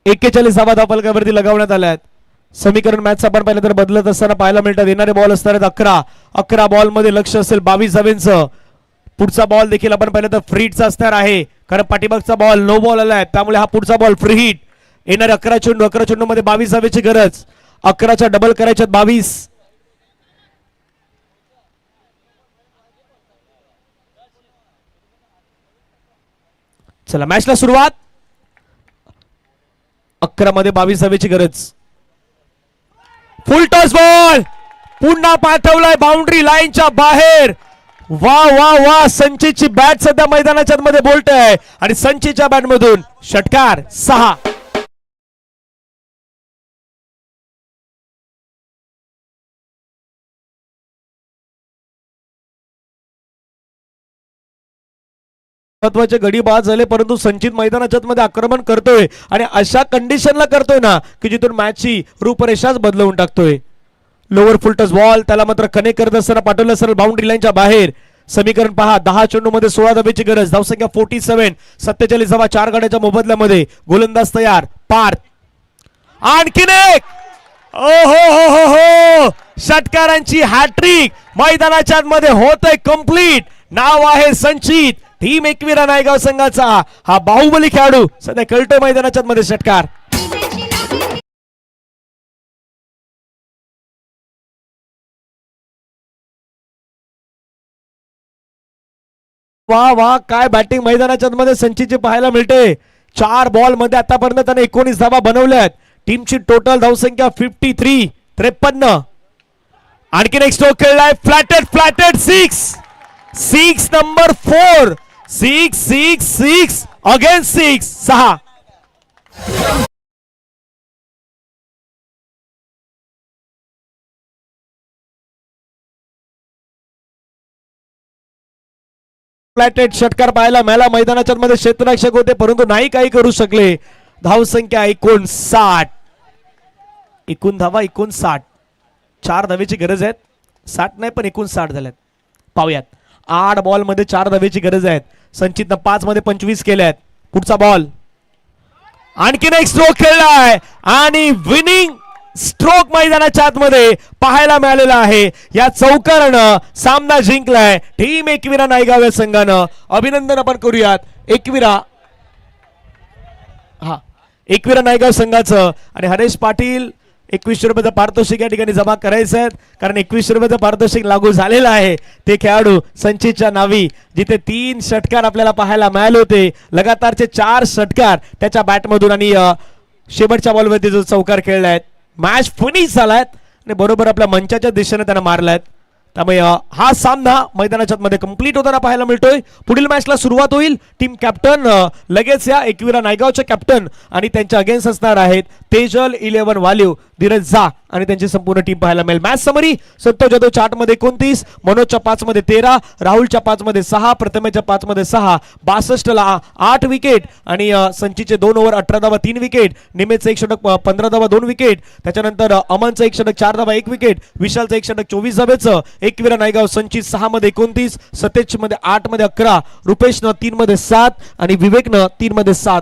एक्केचाळीस धावा धावफलकावरती लगावण्यात आल्या आहेत. समीकरण मॅच आपण पाहिलं तर बदलत असताना पाहायला मिळतात. येणारे बॉल असणार आहेत 11 बॉल मध्ये लक्ष असेल 22 धावेंचं. पुढचा बॉल देखील आपण पाहिलं तर फ्री हिटचा असणार आहे, कारण पाठीमागचा बॉल नो बॉल आलाय त्यामुळे हा पुढचा बॉल फ्री हिट. येणारे 11 चेंडू मध्ये 22 धावेची गरज. 11च्या डबल करायच्यात 22. चला, मॅचला सुरुवात. 11 मध्ये 22 धावेची गरज. फुल टॉस बॉल पुन्हा पाठवलाय बाउंड्री लाईनच्या बाहेर. वा वा वा, संचितची बॅट सध्या मैदानाच्या मध्ये बोलत आहे आणि संचितच्या बॅट मधून षटकार 6. महत्वाचे गडी बाद झाले, परंतु संचित मैदानाच्या मध्ये आक्रमण करतोय आणि अशा कंडिशनला करतोय ना की जिथून मॅचची रूपरेषाच बदलवून टाकतोय. लोअर फुल टच बॉल त्याला मात्र कनेक्ट करत असताना पाठवलं सरळ बाउंड्री लाईनच्या बाहेर. समीकरण पहा, 10 चेंडू मध्ये 16 धावेची गरज. धावसंख्या 47, 47 धावा 4 गड्याच्या मोबदल्यामध्ये. गोलंदाज तयार. पार आणखीन एक. ओ हो हो हो हो, षटकारांची हॅट्रिक मैदानाच्या मध्ये होतय कंप्लीट. नाव आहे संचित. टीम एकविरा नायगाव संघाचा हा बाहुबली खेळाडू सध्या कळतोय मैदानाच्या मध्ये. षटकार. वा वा, काय बॅटिंग मैदानाच्या मध्ये संचितची पाहायला मिळते. 4 बॉल मध्ये आतापर्यंत त्याने 19 धावा बनवल्यात. टीमची टोटल धावसंख्या 53. आणखीन एक स्ट्रोक खेळलाय. Flatted 6 number 4. 6 अगेन 6. फ्लॅटेड षटकार पाहायला मिळाला मैदानाच्या मध्ये क्षेत्ररक्षक होते परंतु नाही काही करू शकले. धाव संख्या 59. एकूण धावा 59. 4 धावेची गरज आहे. 60 नाही पण 59 झाल्यात. पाहूयात 8 बॉल मध्ये 4 धावेची गरज आहे. संचितनं 5 मध्ये 25 केल्यात. पुढचा बॉल आणखीन एक स्ट्रोक खेळलाय आणि विनिंग स्ट्रोक मैदानाच्या आतमध्ये पाहायला मिळालेला आहे. या चौकारानं सामना जिंकलाय टीम एकविरा नायगाव या संघानं. अभिनंदन आपण करूयात एकविरा नायगाव संघाचं. आणि हरेश पाटील 2100 रुपयाचं पारितोषिक या ठिकाणी जमा करायचं आहे कारण 2100 रुपयाचं पारितोषिक लागू झालेलं आहे. ते खेळाडू संचितच्या नावी जिथे 3 षटकार आपल्याला पाहायला मिळाले होते. लगातारचे 4 षटकार त्याच्या बॅटमधून आणि शेवटच्या बॉलवरती जो चौकार खेळलाय. मॅच फिनिश झालाय आणि बरोबर आपल्या मंचाच्या दिशेने त्यांना मारलाय. त्यामुळे हा सामना मैदानाच्या मध्ये कंप्लीट होताना पाहायला मिळतोय. पुढील मॅचला सुरुवात होईल. टीम कॅप्टन लगेच या एकविरा नायगावचे कॅप्टन आणि त्यांच्या अगेन्स्ट असणार आहेत तेजल 11 वालिव, धीरज झा आणि त्यांची संपूर्ण टीम पाहायला मिळेल. मॅच समरी संतोष जाधव 8 मध्ये 29, मनोजच्या 5 मध्ये 13, राहुलच्या 5 मध्ये 6, प्रथमेच्या 5 मध्ये 6, 62 ला 8 विकेट आणि संचितचे 2 ओव्हर 18 धावा 3 विकेट, निमेशचं 1 षटक 15 धावा 2 विकेट, त्याच्यानंतर अमनचं 1 षटक 4 धावा 1 विकेट, विशालचं 1 षटक 24 धावेचं. एकविरा नायगाव संचित 6 मध्ये 29, सतेज मध्ये 8 मध्ये 11, रुपेशनं 3 मध्ये 7 आणि विवेकनं 3 मध्ये 7